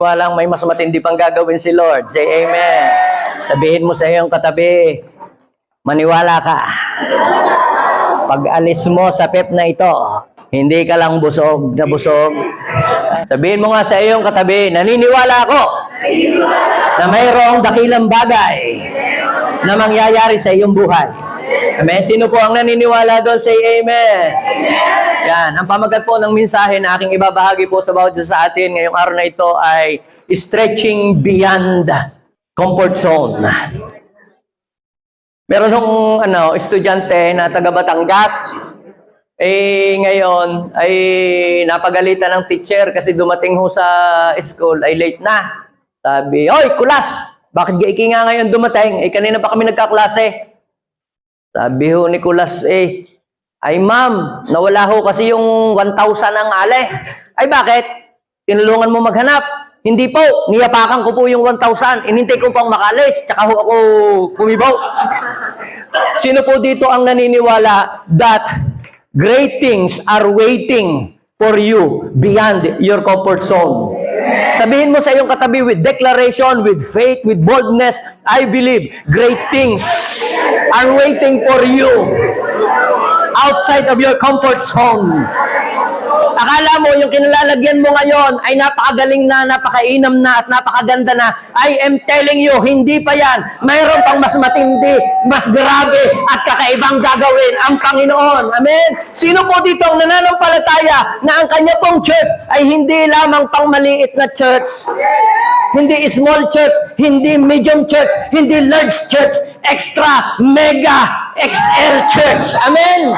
Walang may mas matindi pang gagawin si Lord. Say amen. Sabihin mo sa iyong katabi, maniwala ka. Pag alis mo sa PEP na ito, hindi ka lang busog na busog. Sabihin mo nga sa iyong katabi, naniniwala ako na mayroong dakilang bagay na mangyayari sa iyong buhay. Amen. Sino po ang naniniwala doon? Say amen. Yan. Ang pamagat po ng mensahe na aking ibabahagi po sa bawat isa sa atin ngayong araw na ito ay stretching beyond comfort zone. Meron nung estudyante na taga Batangas, ngayon ay napagalitan ng teacher kasi dumating ho sa school ay late na. Sabi, "Hoy, kulas! Bakit gaiki nga ngayon dumating? Kanina pa kami nagkaklase." Sabi ho ni kulas, "Ay ma'am, nawala ho kasi yung 1,000 ang ale." "Ay bakit? Tinulungan mo maghanap?" "Hindi po, niyapakan ko po yung 1,000. Inintay ko pang makalis, tsaka ho ako pumibaw." Sino po dito ang naniniwala that great things are waiting for you beyond your comfort zone? Sabihin mo sa iyong katabi with declaration, with faith, with boldness, I believe great things are waiting for you outside of your comfort zone. Akala mo, yung kinalalagyan mo ngayon ay napakagaling na, napakainam na, at napakaganda na. I am telling you, hindi pa yan. Mayroon pang mas matindi, mas grabe, at kakaibang gagawin ang Panginoon. Amen? Sino po dito ang nananampalataya na ang kanya pong church ay hindi lamang pang maliit na church? Hindi small church, hindi medium church, hindi large church, extra, mega, XL church. Amen?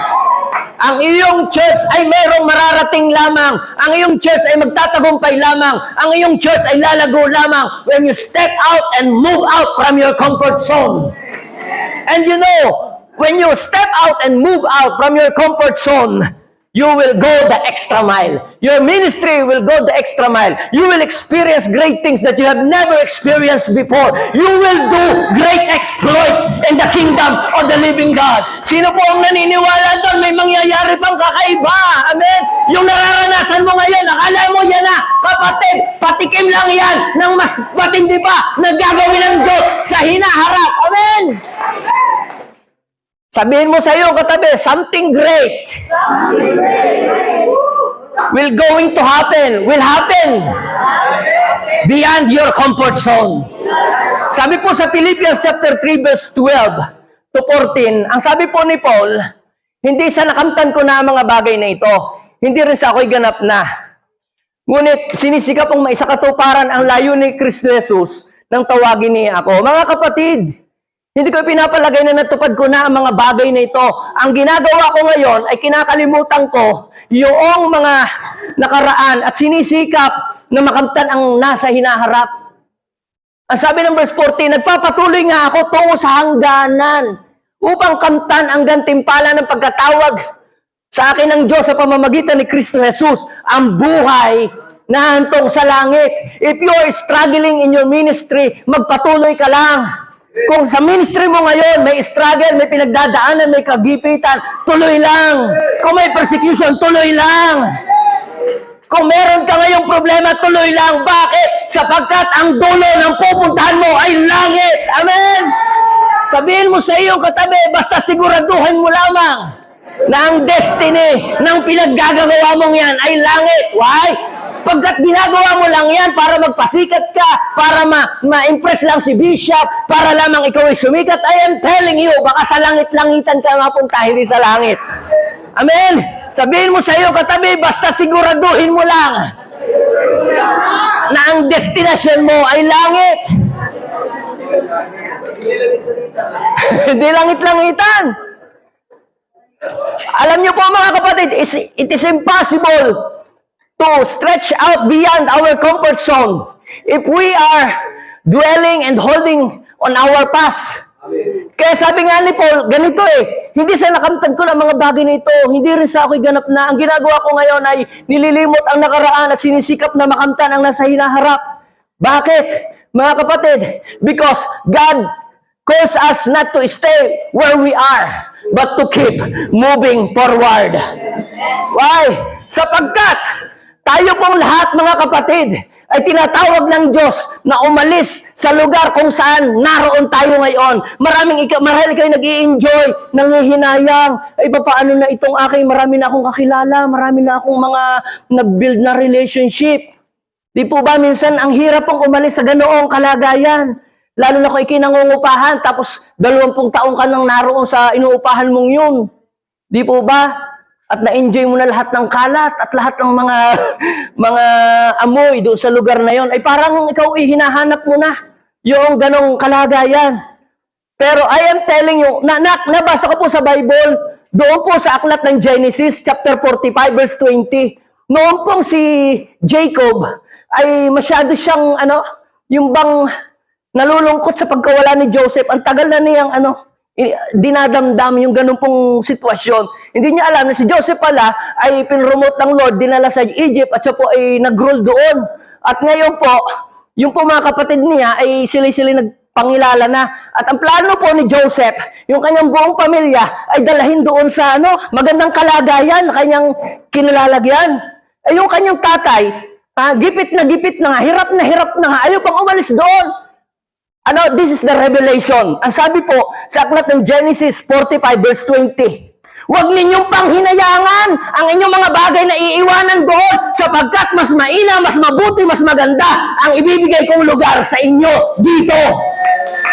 Ang iyong church ay mayroong mararating lamang. Ang iyong church ay magtatagumpay lamang. Ang iyong church ay lalago lamang when you step out and move out from your comfort zone. And you know, when you step out and move out from your comfort zone, you will go the extra mile. Your ministry will go the extra mile. You will experience great things that you have never experienced before. You will do great exploits in the kingdom of the living God. Sino po ang naniniwala doon? May mangyayari pang kakaiba. Amen? Yung nararanasan mo ngayon, akala mo yan na, kapatid, patikim lang yan ng mas matindi pa na gagawin ng Diyos sa hinaharap. Amen? Sabihin mo sa iyo, katabi, something great will happen beyond your comfort zone. Sabi po sa Philippians chapter 3 verse 12 to 14, ang sabi po ni Paul, hindi sa nakamtan ko na ang mga bagay na ito, hindi rin sa ako'y ganap na. Ngunit sinisikap kong maisakatuparan ang layo ni Kristo Jesus nang tawagin niya ako. Mga kapatid, hindi ko pinapalagay na natupad ko na ang mga bagay na ito. Ang ginagawa ko ngayon ay kinakalimutan ko yung mga nakaraan at sinisikap na makamtan ang nasa hinaharap. Ang sabi ng verse 14, nagpapatuloy nga ako tungo sa hangganan upang kamtan ang gantimpala ng pagkatawag sa akin ng Diyos sa pamamagitan ni Kristo Jesus, ang buhay na hantong sa langit. If you are struggling in your ministry, magpatuloy ka lang. Kung sa ministry mo ngayon, may struggle, may pinagdadaanan, may kagipitan, tuloy lang. Kung may persecution, tuloy lang. Kung meron ka ngayong problema, tuloy lang. Bakit? Sapagkat ang dulo ng pupuntahan mo ay langit. Amen? Sabihin mo sa iyong katabi, basta siguraduhin mo lamang na ang destiny ng pinaggagawa mong yan ay langit. Why? Pagkat ginagawa mo lang yan para magpasikat ka, para ma-impress lang si Bishop, para lamang ikaw ay sumikat, I am telling you, baka sa langit-langitan ka mapunta, hindi sa langit. Amen? Sabihin mo sa iyo, katabi, basta siguraduhin mo lang na ang destination mo ay langit. Hindi langit-langitan. Alam niyo po mga kapatid, it is impossible to stretch out beyond our comfort zone if we are dwelling and holding on our past. Kaya sabi nga ni Paul, ganito hindi sa nakamtan ko ng mga bagay na ito, hindi rin sa ako'y ganap na. Ang ginagawa ko ngayon ay nililimot ang nakaraan at sinisikap na makamtan ang nasa hinaharap. Bakit? Mga kapatid, because God calls us not to stay where we are, but to keep moving forward. Why? Sapagkat tayo pong lahat, mga kapatid, ay tinatawag ng Diyos na umalis sa lugar kung saan naroon tayo ngayon. Marahil ikaw nag-i-enjoy, nangihinayang, ay paano na itong aking, marami na akong kakilala, marami na akong mga nag-build na relationship. Di po ba minsan ang hirap pong umalis sa ganoong kalagayan? Lalo na kung ikinangungupahan, tapos 20 taong ka nang naroon sa inuupahan mong yun. Di po ba? At na-enjoy mo na lahat ng kalat at lahat ng mga amoy doon sa lugar na yon, ay parang ikaw hinahanap mo na yung ganong kalagayan. Pero I am telling you, nabasa ko po sa Bible, doon po sa aklat ng Genesis, chapter 45, verse 20, noon pong si Jacob ay masyado siyang, yung bang nalulungkot sa pagkawala ni Joseph, ang tagal na niyang, dinadamdam yung ganun pong sitwasyon. Hindi niya alam na si Joseph pala ay pinromote ng Lord, dinala sa Egypt at siya po ay nag-rule doon. At ngayon po, yung po mga kapatid niya ay sila nagpangilala na. At ang plano po ni Joseph, yung kanyang buong pamilya ay dalahin doon sa magandang kalagayan na kanyang kinalalagyan. Ay yung kanyang tatay, gipit na nga, hirap na nga, ayaw pang umalis doon. This is the revelation. Ang sabi po sa aklat ng Genesis 45 verse 20, huwag ninyong panghinayangan ang inyong mga bagay na iiwanan doon sapagkat mas maina, mas mabuti, mas maganda ang ibibigay kong lugar sa inyo dito.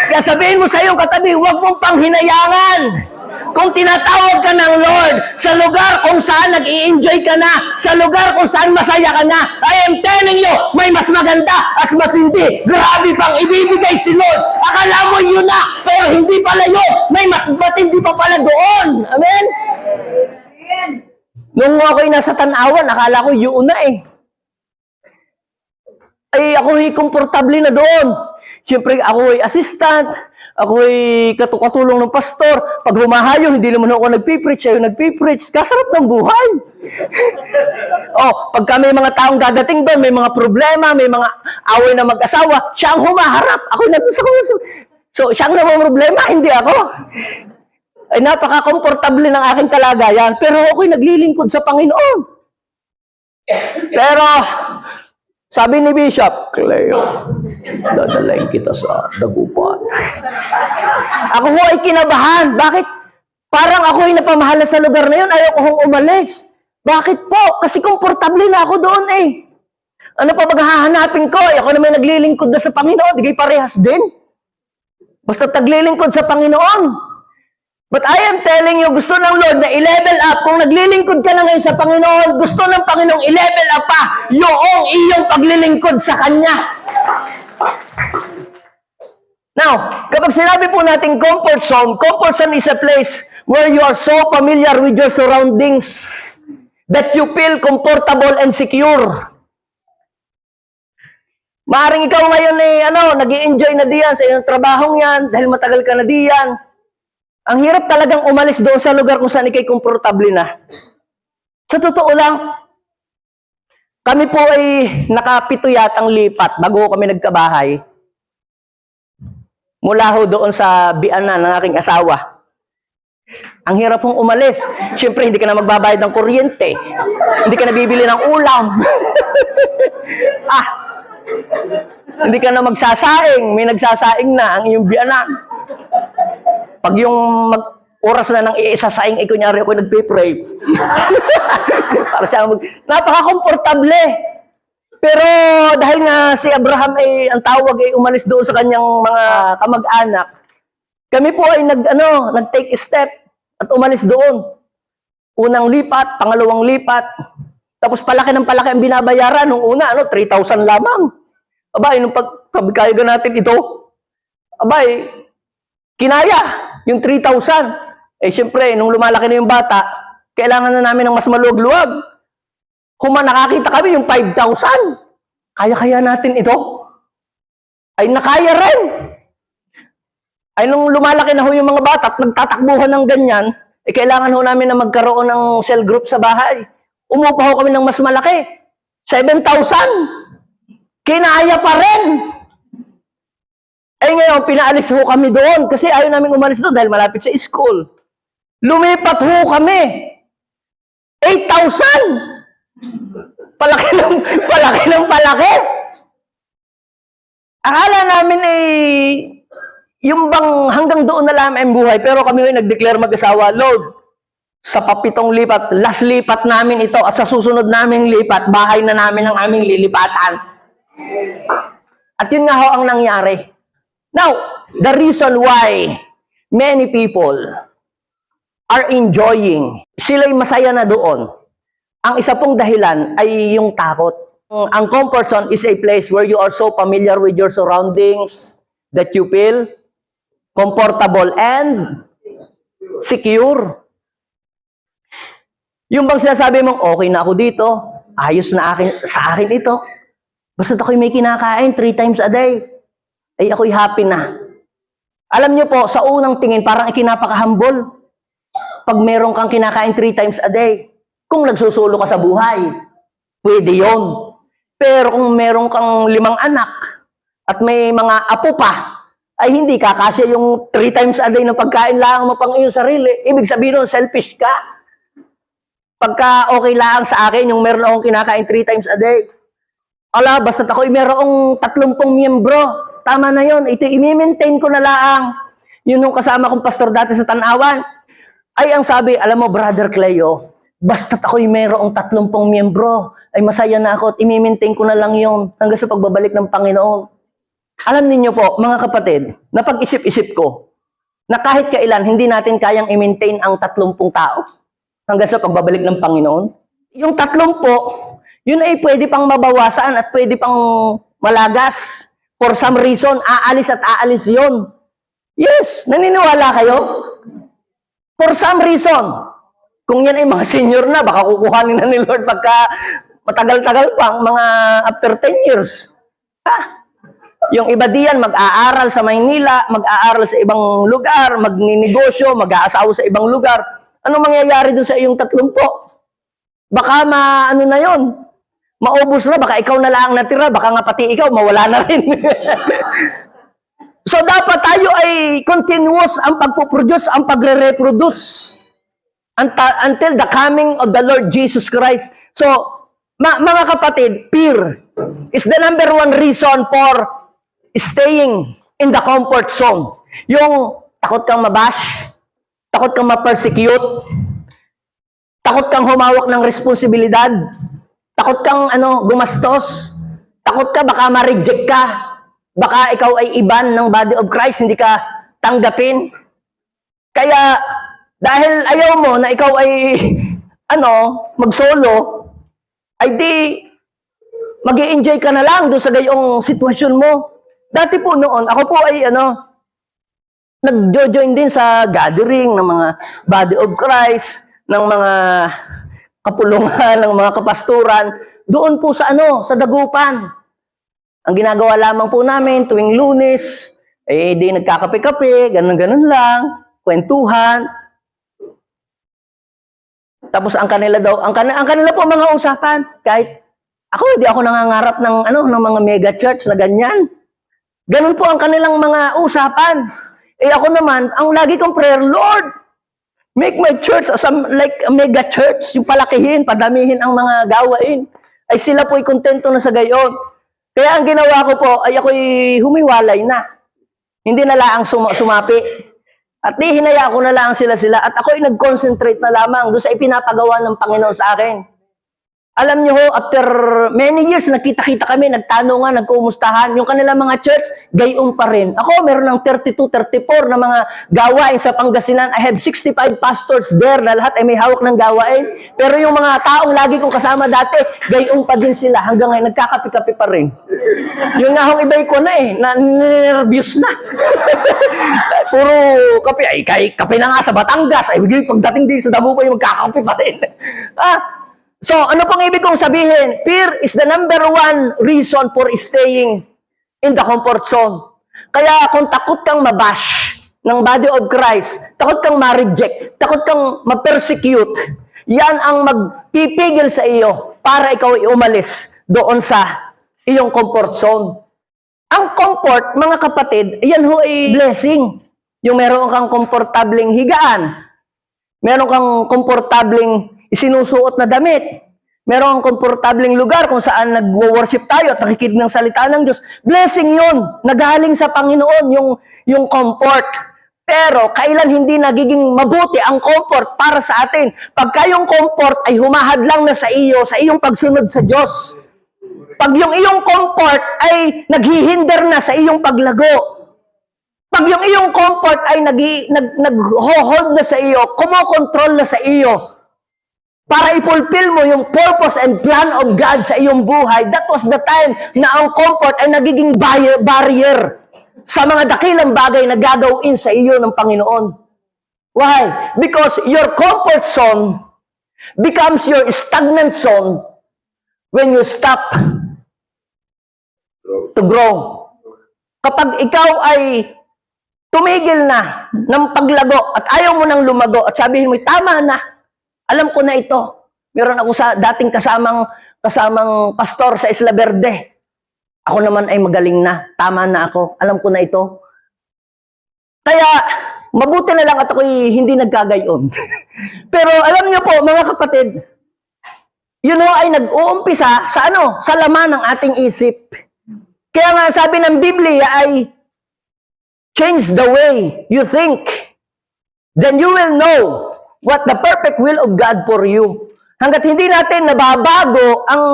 Kaya sabihin mo sa iyong katabi, huwag mong panghinayangan. Kung tinatawag ka ng Lord sa lugar kung saan nag-i-enjoy ka na, sa lugar kung saan masaya ka na, I am telling you, may mas maganda at mas hindi. Grabe pang ibibigay si Lord. Akala mo yun na, pero hindi pala yun. May mas matindi pa pala doon. Amen? Nung ako'y nasa tanawan, akala ko yun na eh. Ay, ako'y komportable na doon. Siyempre, ako'y assistant, ako'y katulong ng pastor. Pag humahayo, hindi naman ako nagpipreach, siya yung nagpipreach. Kasarap ng buhay. Pagka may mga taong dadating doon, may mga problema, may mga away na mag-asawa, siya ang humaharap. Ako nandun sa kumusok. So, siya ang namang problema, hindi ako. Ay, napaka-komportable ng aking kalagayan. Pero ako'y naglilingkod sa Panginoon. Pero, sabi ni Bishop, Cleo, dadalayin kita sa dagupan. Ako ho ay kinabahan. Bakit? Parang ako ay napamahala sa lugar na yun. Ayaw ko hong umalis. Bakit po? Kasi komportable na ako doon eh. Ano pa maghahanapin ko? Ako naman naglilingkod na sa Panginoon. Di kayo parehas din. Basta taglilingkod sa Panginoon. But I am telling you, gusto ng Lord na i-level up. Kung naglilingkod ka na ngayon sa Panginoon, gusto ng Panginoong i-level up pa yung iyong paglilingkod sa Kanya. Now, kapag sinabi po natin comfort zone is a place where you are so familiar with your surroundings that you feel comfortable and secure. Maaring ikaw ngayon nag-i-enjoy na diyan sa iyong trabahong yan dahil matagal ka na diyan. Ang hirap talagang umalis doon sa lugar kung saan ikay komportable na. Sa totoo lang, kami po ay nakapito yatang lipat bago kami nagkabahay. Mula ho doon sa bianan ng aking asawa. Ang hirap pong umalis. Siyempre, hindi ka na magbabayad ng kuryente. Hindi ka na bibili ng ulam. Hindi ka na magsasaing. May nagsasaing na ang iyong bianan. Pag yung oras na ng iisasaing, kunyari ako nagpe-pray. Para siya napaka-komportable. Pero dahil nga si Abraham ang tawag ay umalis doon sa kanyang mga kamag-anak, kami po ay nag-take step at umalis doon. Unang lipat, pangalawang lipat, tapos palaki ng palaki ang binabayaran. Nung una, 3,000 lamang. Abay, nung pagkayagan natin ito, abay, kinaya yung 3,000. Siyempre, nung lumalaki na yung bata, kailangan na namin ng mas maluwag-luwag. Nakakita kami yung 5,000. Kaya-kaya natin ito. Ay, nakaya rin. Ay, nung lumalaki na ho yung mga bata at nagtatakbuhan ng ganyan, kailangan ho namin na magkaroon ng cell group sa bahay. Umupa ho kami ng mas malaki. 7,000. Kinaya pa rin. Ngayon, pinaalis ho kami doon kasi ayaw namin umalis doon dahil malapit sa school. Lumipat ho kami. 8,000. Palaki ng palaki. Akala namin yung bang hanggang doon na lang ang buhay, pero kami ay nag-declare mag-asawa, Lord, sa papitong lipat, last lipat namin ito at sa susunod naming lipat, bahay na namin ang aming lilipatan. At yun nga ho ang nangyari. Now, the reason why many people are enjoying, sila'y masaya na doon, ang isa pong dahilan ay yung takot. Ang comfort zone is a place where you are so familiar with your surroundings that you feel comfortable and secure. Yung bang sinasabi mong, okay na ako dito, ayos na sa akin ito. Basta ako'y may kinakain 3 times a day, ay ako'y happy na. Alam niyo po, sa unang tingin, parang ikinapaka-humble. Pag meron kang kinakain 3 times a day, kung nagsusulo ka sa buhay, pwede yon. Pero kung meron kang 5 anak, at may mga apo pa, ay hindi kakasya yung 3 times a day na pagkain lang mo pang iyong sarili. Ibig sabihin nun, selfish ka. Pagka okay lang sa akin, yung meron akong kinakain 3 times a day. Ala, basta ako'y merong 30 miyembro. Tama na yun. Ito, i-maintain ko na lang. Yun nung kasama kong pastor dati sa Tanawan. Ay, ang sabi, alam mo, Brother Cleo, basta ako'y merong 30 miyembro, ay masaya na ako at i-maintain ko na lang yun hanggang sa pagbabalik ng Panginoon. Alam niyo po, mga kapatid, napag-isip-isip ko na kahit kailan hindi natin kayang i-maintain ang 30 tao hanggang sa pagbabalik ng Panginoon. Yung 30, yun ay pwede pang mabawasan at pwede pang malagas. For some reason, aalis at aalis yun. Yes, naniniwala kayo? For some reason. Kung yan ay mga senior na, baka kukuhanin na ni Lord pagka matagal-tagal pang mga after 10 years. Ha? Yung iba diyan, mag-aaral sa Maynila, mag-aaral sa ibang lugar, magninegosyo, mag-aasawa sa ibang lugar. Anong mangyayari dun sa iyong 30? Baka ano na yon, maubos na, baka ikaw na lang natira, baka nga pati ikaw, mawala na rin. So, dapat tayo ay continuous ang pagpuproduce, ang pagre-reproduce until the coming of the Lord Jesus Christ. So, mga kapatid, fear is the number 1 reason for staying in the comfort zone. Yung takot kang mabash, takot kang ma-persecute, takot kang humawak ng responsibilidad, takot kang gumastos, takot ka baka ma-reject ka, baka ikaw ay iban ng body of Christ, hindi ka tanggapin. Kaya dahil ayaw mo na ikaw ay mag-solo, ay di mag-i-enjoy ka na lang doon sa gayong sitwasyon mo. Dati po noon, ako po ay nag-join din sa gathering ng mga body of Christ, ng mga kapulungan, ng mga kapasturan, doon po sa sa Dagupan. Ang ginagawa lamang po namin tuwing Lunes, di nagkakape-kape, ganun-ganun lang, kwentuhan. Tapos ang kanila po mga usapan, kahit ako hindi ako nangangarap ng ng mga mega church na ganyan. Ganun po ang kanilang mga usapan. Ako naman, ang lagi kong prayer, Lord, make my church like a mega church, yung palakihin, padamihin ang mga gawain. Ay sila po'y kontento na sa gayon. Kaya ang ginawa ko po, ay ako'y humiwalay na. Hindi na lang sumapi. At di hinaya ko na lang sila. At ako'y nag-concentrate na lamang doon sa ipinapagawa ng Panginoon sa akin. Alam niyo ho, after many years, nagkita-kita kami, nagtanungan, nagkumustahan. Yung kanilang mga church, gayon pa rin. Ako, meron ng 32, 34 na mga gawain sa Pangasinan. I have 65 pastors there na lahat ay may hawak ng gawain. Pero yung mga taong lagi kong kasama dati, gayon pa din sila. Hanggang ngayon, nagkakapi-kapi pa rin. Yung nga hong ibay ko na nervous na. Puro kape. Ay, kape na nga sa Batangas. Ay, pagdating din sa Dagupan, yung magkakape pa rin. So, ano pong ibig kong sabihin? Fear is the number 1 reason for staying in the comfort zone. Kaya kung takot kang mabash ng body of Christ, takot kang ma-reject, takot kang ma-persecute, yan ang magpipigil sa iyo para ikaw ay umalis doon sa iyong comfort zone. Ang comfort, mga kapatid, yan ho ay blessing. Yung meron kang komportableng higaan, meron kang komportableng isinusuot na damit, Merong komportableng lugar kung saan nagwo-worship tayo at nakikinig ng salita ng Diyos. Blessing yun. Nagaling sa Panginoon yung comfort. Pero kailan hindi nagiging mabuti ang comfort para sa atin? Pagka yung comfort ay humahadlang na sa iyo, sa iyong pagsunod sa Diyos. Pag yung iyong comfort ay naghihinder na sa iyong paglago. Pag yung iyong comfort ay nag-hold na sa iyo, kumokontrol na sa iyo, para i-fulfill mo yung purpose and plan of God sa iyong buhay, that was the time na ang comfort ay nagiging barrier sa mga dakilang bagay na gagawin sa iyo ng Panginoon. Why? Because your comfort zone becomes your stagnant zone when you stop to grow. Kapag ikaw ay tumigil na ng paglago at ayaw mo nang lumago at sabihin mo, tama na, alam ko na ito. Meron ako sa dating kasamang pastor sa Isla Verde. Ako naman ay magaling na. Tama na ako. Alam ko na ito. Kaya, mabuti na lang at ako'y hindi nagkagayon. Pero alam niyo po, mga kapatid, yun ay nag-uumpisa sa sa laman ng ating isip. Kaya nga sabi ng Biblia ay, change the way you think. Then you will know what the perfect will of God for you. Hanggat hindi natin nababago ang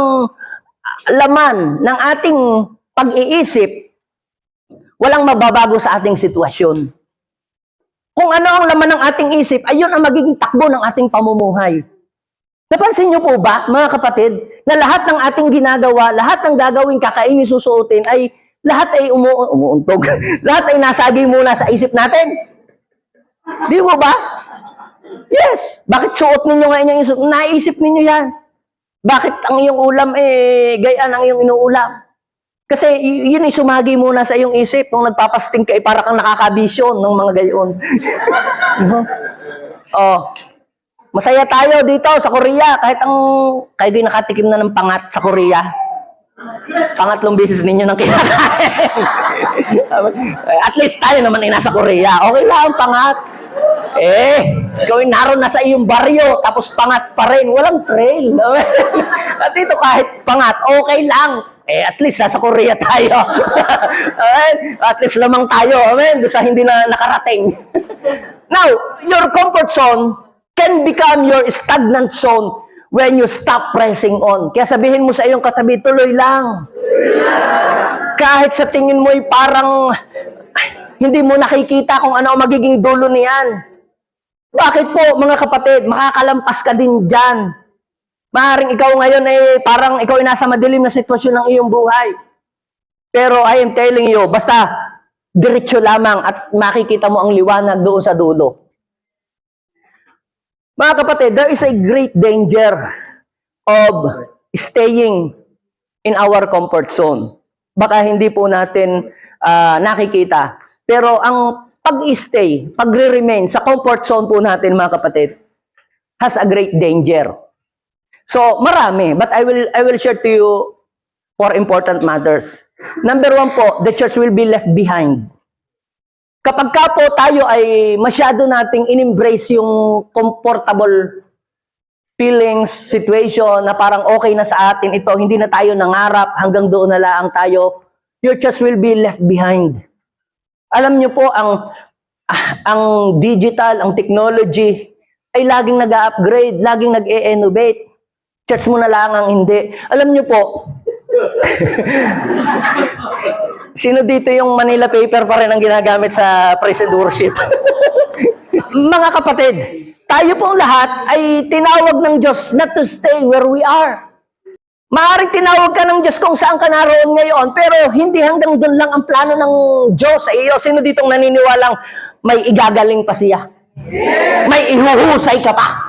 laman ng ating pag-iisip, walang mababago sa ating sitwasyon. Kung ano ang laman ng ating isip, ayun ang magiging takbo ng ating pamumuhay. Napansin niyo po ba, mga kapatid, na lahat ng ating ginagawa, lahat ng gagawing kakainin, susuotin, ay lahat ay umuuntog. Lahat ay nasagi muna sa isip natin. Di mo ba? Yes. Bakit suot ninyo ngayon yung isip? Naisip ninyo yan. Bakit ang iyong ulam gayaan ang iyong inuulam? Kasi yun ay sumagi muna sa iyong isip. Nung nagpapasting ka, para kang nakakabisyon ng mga gayon. Masaya tayo dito sa Korea. Kahit kayo nakatikim na ng pangat sa Korea. Pangatlong beses ninyo nang kinakain. At least tayo naman ay nasa Korea. Okay lang, pangat. Ikaw naroon na sa iyong baryo, tapos pangat pa rin. Walang trail. At dito kahit pangat, okay lang. At least nasa Korea tayo. At least lamang tayo. Amen. Doon sa hindi na nakarating. Now, your comfort zone can become your stagnant zone when you stop pressing on. Kaya sabihin mo sa iyong katabi, tuloy lang. Kahit sa tingin mo ay parang hindi mo nakikita kung ano ang magiging dulo niyan. Bakit po, mga kapatid, makakalampas ka din dyan. Maaaring ikaw ngayon parang ikaw ay nasa madilim na sitwasyon ng iyong buhay. Pero I am telling you, basta diretso lamang at makikita mo ang liwanag doon sa dulo. Mga kapatid, there is a great danger of staying in our comfort zone. Baka hindi po natin nakikita. Pero ang pag-stay, pagre-remain sa comfort zone po natin, mga kapatid, has a great danger. So, marami. But I will share to you 4 important matters. Number 1 po, the church will be left behind. Kapag ka po tayo ay masyado nating in-embrace yung comfortable feelings, situation, na parang okay na sa atin ito, hindi na tayo nangarap, hanggang doon na lang tayo, your church will be left behind. Alam niyo po, ang digital, ang technology, ay laging nag-upgrade, laging nag-innovate. Church mo na lang ang hindi. Alam niyo po, sino dito yung Manila paper pa rin ang ginagamit sa praise and worship? Mga kapatid, tayo pong lahat ay tinawag ng Diyos not to stay where we are. Maaaring tinawag ka ng Diyos kung saan ka naroon ngayon, pero hindi hanggang doon lang ang plano ng Diyos sa iyo. Sino ditong naniniwalang may igagaling pa siya? May ihuhusay ka pa.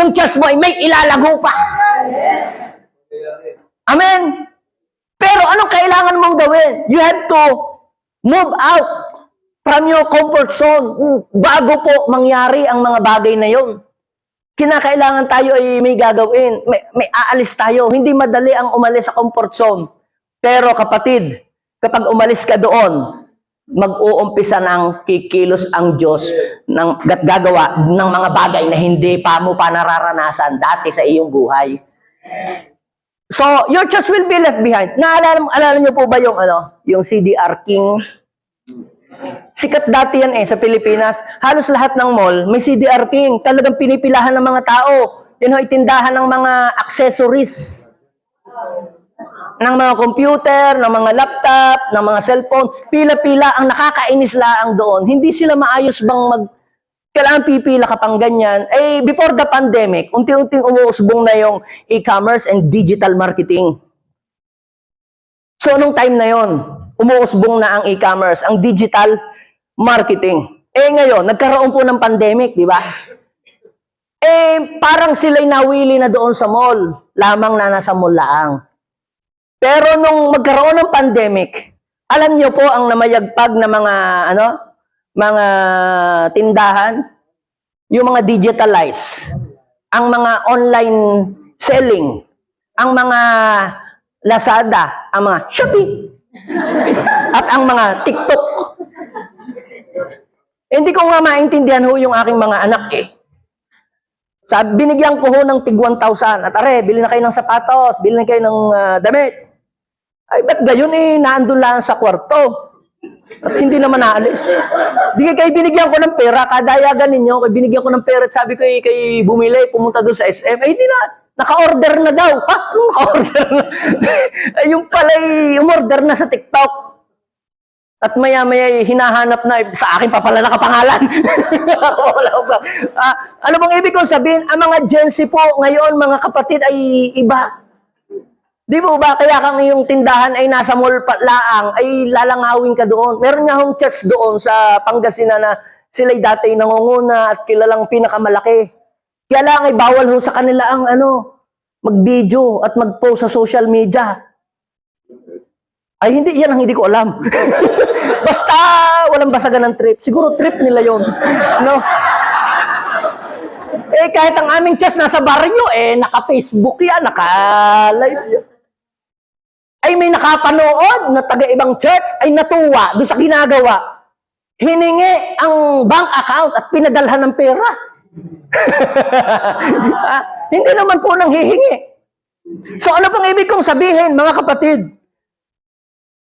Yung church mo ay may ilalago pa. Amen? Pero anong kailangan mong gawin? You have to move out from your comfort zone bago po mangyari ang mga bagay na yon. Kinakailangan tayo ay may gagawin, may aalis tayo. Hindi madali ang umalis sa comfort zone. Pero kapatid, kapag umalis ka doon, mag-uumpisa ng kikilos ang Diyos at gagawa ng mga bagay na hindi pa mo pa nararanasan dati sa iyong buhay. So, your church will be left behind. Alala niyo po ba yung CDR King? Sikat dati yan sa Pilipinas. Halos lahat ng mall, may CDR King. Talagang pinipilahan ng mga tao. Yan itindahan ng mga accessories. Ng mga computer, ng mga laptop, ng mga cellphone. Pila-pila, ang nakakainis laang doon. Hindi sila maayos bang kailangan pipila ka pang ganyan. Before the pandemic, unti-unting umuusbong na yung e-commerce and digital marketing. So, nung time na yon, umuusbong na ang e-commerce, ang digital marketing. Ngayon, nagkaroon po ng pandemic, di ba? Parang sila'y nawili na doon sa mall. Lamang na nasa mall laang. Pero nung magkaroon ng pandemic, alam niyo po ang namayagpag na mga tindahan, yung mga digitalize, ang mga online selling, ang mga Lazada, ang mga Shopee, at ang mga TikTok. Hindi ko nga maintindihan yung aking mga anak binigyan ko ng tig 1,000 at bili na kayo ng sapatos, bili na kayo ng damit. Ba't gayon naandun lang sa kwarto? At hindi naman naalis. Di kayo binigyan ko ng pera, kadayagan ninyo, binigyan ko ng pera at sabi ko kay bumili, pumunta doon sa SM. Hindi na, naka-order na daw. Ha? Anong naka-order na? Yung pala'y umorder na sa TikTok. At maya-maya hinahanap na, sa akin pa pala nakapangalan. Ano bang ibig kong sabihin? Ang mga Gen Z po ngayon, mga kapatid, ay iba. Di ba kaya kang iyong tindahan ay nasa mall laang, ay lalangawin ka doon. Meron nga hong church doon sa Pangasinan na sila'y dati nangunguna at kilalang pinakamalaki. Kaya lang ay bawal ho sa kanila ang mag-video at mag-post sa social media. Ay hindi, yan ang hindi ko alam. Basta walang basagan ng trip. Siguro trip nila yon, no? Kahit ang aming church nasa baryo, naka-Facebook yan, naka-live yan. Ay may nakapanood na taga-ibang church ay natuwa doon sa ginagawa. Hiningi ang bank account at pinadalhan ng pera. Hindi naman po nang hihingi. So ano pang ibig kong sabihin, mga kapatid?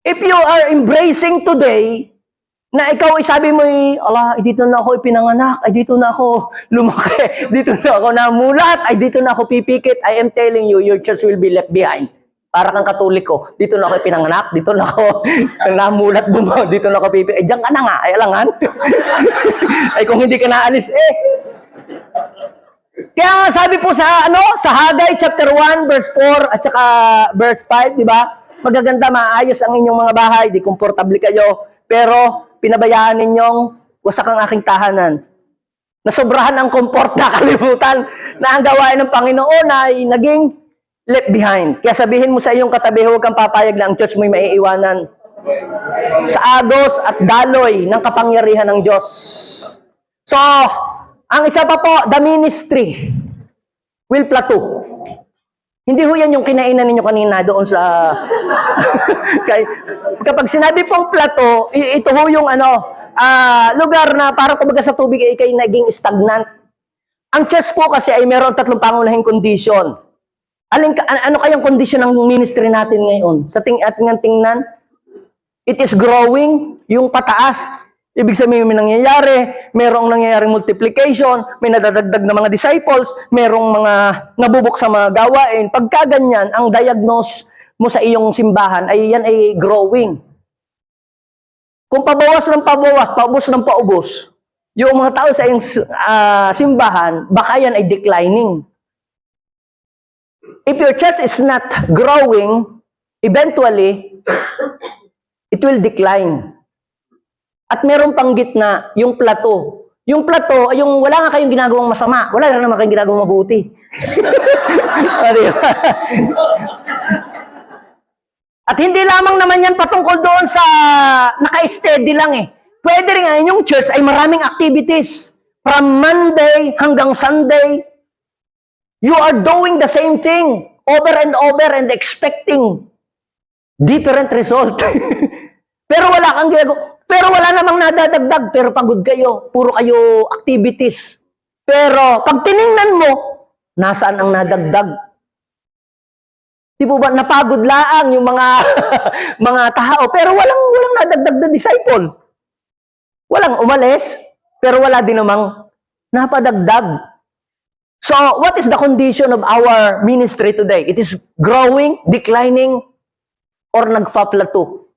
If you are embracing today, na ikaw sabi mo, dito na ako ipinanganak, dito na ako lumaki, dito na ako namulat, dito na ako pipikit, I am telling you, your church will be left behind. Para kang Katoliko, dito na ako ipinanganak, dito na ako namulat, dito na ako pipikit. Diyan ka na nga, alangan. Kung hindi ka naalis, Kaya nga sabi po sa Haggai chapter 1 verse 4 at saka verse 5, di ba? Magaganda, maayos ang inyong mga bahay, di komportable kayo, pero pinabayaan ninyong wasak ang aking tahanan. Nasobrahan ang komfort na kalimutan na ang gawain ng Panginoon ay naging left behind. Kaya sabihin mo sa iyong katabi, huwag kang papayag na ang church mo'y maiiwanan sa agos at daloy ng kapangyarihan ng Diyos. So, ang isa pa po, the ministry will plateau. Hindi ho yan yung kinainan ninyo kanina doon sa... Kapag sinabi pong plateau, ito ho yung lugar na parang kumbaga sa tubig ay naging stagnant. Ang church po kasi ay meron 3 pangunahing condition. Ano kayang condition ng ministry natin ngayon? Sa ating tingnan, it is growing, yung pataas. Ibig sabihin may nangyayari, merong nangyayaring multiplication, may nadadagdag na mga disciples, merong mga nabubuk sa mga gawain. Pagka ganyan, ang diagnose mo sa iyong simbahan ay yan ay growing. Kung pabawas ng pabawas, paubos ng paubos, yung mga tao sa iyong simbahan, baka yan ay declining. If your church is not growing, eventually, it will decline. At meron pang gitna, yung plateau. Yung plateau, ay yung wala nga kayong ginagawang masama, wala na naman kayong ginagawang mabuti. At hindi lamang naman yan patungkol doon sa naka-steady lang Pwede rin nga yung church ay maraming activities. From Monday hanggang Sunday, you are doing the same thing over and expecting different result. Pero wala kang ginagawa. Pero wala namang nadadagdag, pero pagod kayo, puro kayo activities. Pero pag tiningnan mo, nasaan ang nadagdag? Di po ba napagod laang yung mga mga tao, pero walang nadagdag na disciple. Walang umalis, pero wala din namang napadagdag. So, what is the condition of our ministry today? It is growing, declining, or nagpa-plateau.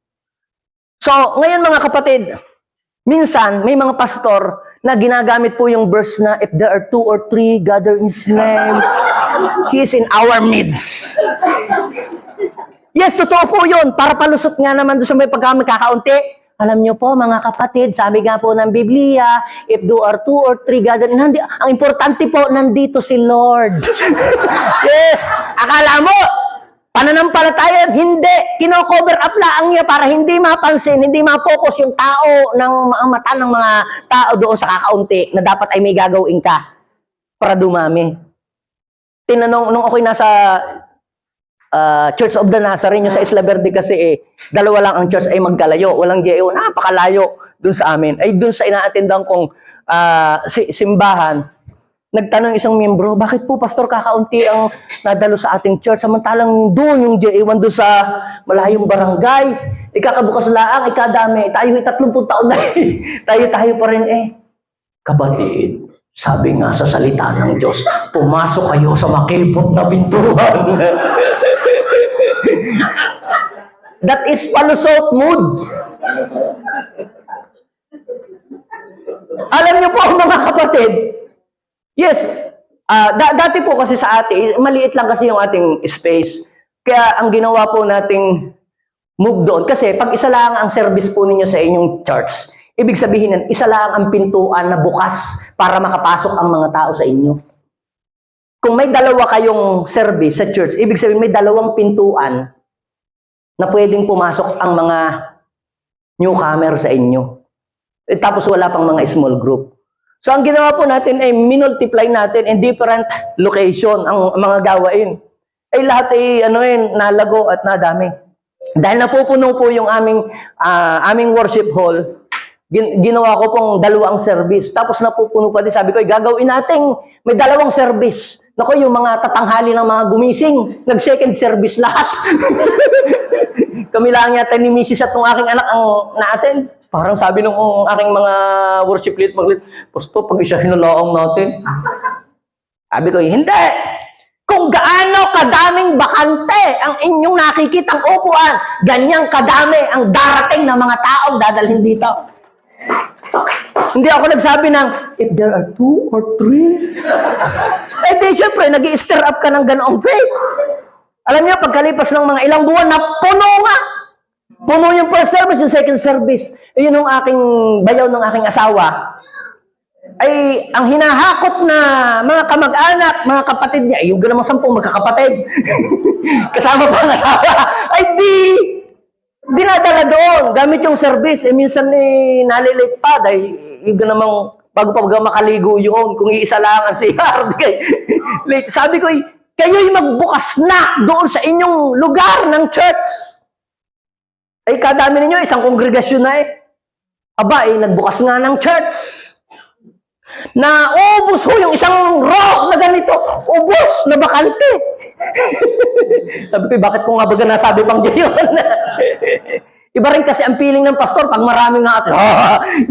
So, ngayon mga kapatid, minsan may mga pastor na ginagamit po yung verse na, if there are 2 or 3 gathered in His name, He is in our midst. Yes, totoo po yun. Para palusot nga naman doon sa may pagkamagkakaunti. Alam niyo po, mga kapatid, sabi nga po ng Biblia, if there are 2 or 3 gathered, ang importante po, nandito si Lord. Yes, akala mo, pananampalataya, hindi. Kino-cover up lang niya para hindi mapansin, hindi ma-focus yung tao, ang mata ng mga tao doon sa kakaunti na dapat ay may gagawin ka para dumami. Tinanong, nung ako'y nasa Church of the Nazarene, yung sa Isla Verde kasi dalawa lang ang church ay magkalayo. Walang GEO, napakalayo dun sa amin. Ay dun sa inaatendan kong simbahan, nagtanong isang miyembro, bakit po pastor kakaunti ang nadalo sa ating church? Samantalang doon yung GA1 doon sa malayong barangay. Ikakabukas laang, ikadami. Tayo 30 taon na tayo pa rin Kapatid, sabi nga sa salita ng Diyos, pumasok kayo sa makipot na pintuan. That is palusot mood. Alam niyo po mga kapatid, yes, dati po kasi sa atin, maliit lang kasi yung ating space. Kaya ang ginawa po nating move doon, kasi pag isa lang ang service po ninyo sa inyong church, ibig sabihin nun, isa lang ang pintuan na bukas para makapasok ang mga tao sa inyo. Kung may dalawa kayong service sa church, ibig sabihin may dalawang pintuan na pwedeng pumasok ang mga newcomer sa inyo. Tapos wala pang mga small group. So ang ginawa po natin ay minultiply natin in different location ang mga gawain. Ay lahat ay nalago at nadami. Dahil napupuno po yung aming worship hall, ginawa ko pong 2 service. Tapos napupuno pa din, sabi ko, gagawin natin may 2 service. Naku, yung mga tatanghali ng mga gumising, nag-second service lahat. Kami lang yata ni Mrs. at nung aking anak ang na-attend. Parang sabi nung aking mga worship lead, Pasto, pag-isahin na laang natin. Sabi ko, hindi! Kung gaano kadaming bakante ang inyong nakikitang upuan, ganyang kadami ang darating na mga taong dadalhin dito. Hindi ako nagsabi ng, if there are 2 or 3. Di syempre, nag-i-stir up ka ng ganoong faith. Alam niyo, pagkalipas ng mga ilang buwan, na puno nga. Puno yung first service, yung second service. Yun yung aking bayaw ng aking asawa. Ay, ang hinahakot na mga kamag-anak, mga kapatid niya, yung ganang 10 magkakapatid. Kasama pa ang asawa. Ay, dinadala doon, gamit yung service. Minsan nalilate pa, dahil yung ganang bago pa makaligo yun, kung iisa lang ang CR. Late. Sabi ko, kayo'y magbukas na doon sa inyong lugar ng church. Ay, kadami ninyo, isang kongregasyon na Aba, nagbukas nga ng church. Naubos ho yung isang row na ganito. Ubos na bakante. Sabi ko, bakit ko nga baga nasabi pang gayon? Iba rin kasi ang feeling ng pastor pag maraming nga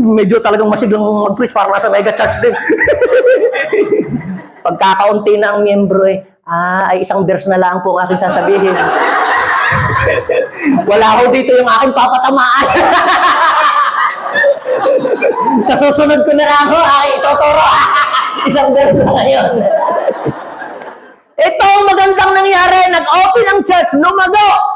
medyo talagang masiglang mag-preach para nasa mega church din. Pagkakaunti na ang miyembro ay isang verse na lang po ang aking sasabihin. Wala ko dito yung aking papatamaan. Sa susunod ko na lang ituturo. Isang verse na ngayon. Ito ang magandang nangyari. Nag-open ang church, lumago.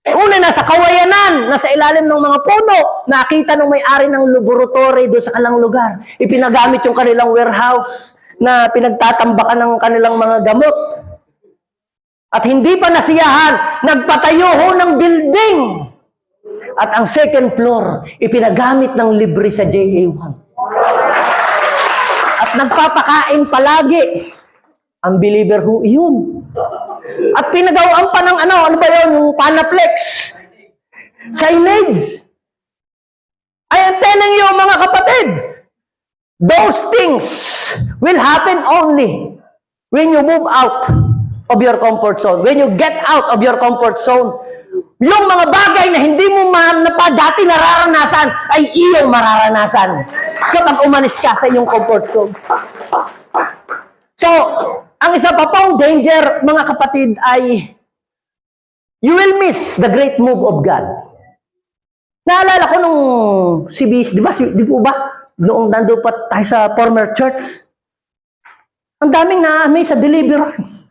Una, nasa kawayanan, nasa ilalim ng mga puno, nakita ng may-ari ng laboratory doon sa kanilang lugar. Ipinagamit yung kanilang warehouse na pinagtatambakan ng kanilang mga gamot. At hindi pa nasiyahan, nagpatayo ho ng building. At ang second floor, ipinagamit ng libre sa JA1. At nagpapakain palagi. Ang believer ho, iyon. At pinagawaan pa ng ano ba yun? Yung Panaflex. Signage. Ay, ang tenang yun, mga kapatid. Those things will happen only when you move out of your comfort zone. When you get out of your comfort zone, yung mga bagay na hindi mo dati nararanasan, ay iyong mararanasan kapag umalis ka sa iyong comfort zone. So, ang isa pa pong danger, mga kapatid, ay you will miss the great move of God. Naalala ko nung si Bis, di po ba? Noong nando pa tayo sa former church, ang daming na-amaze sa deliverance.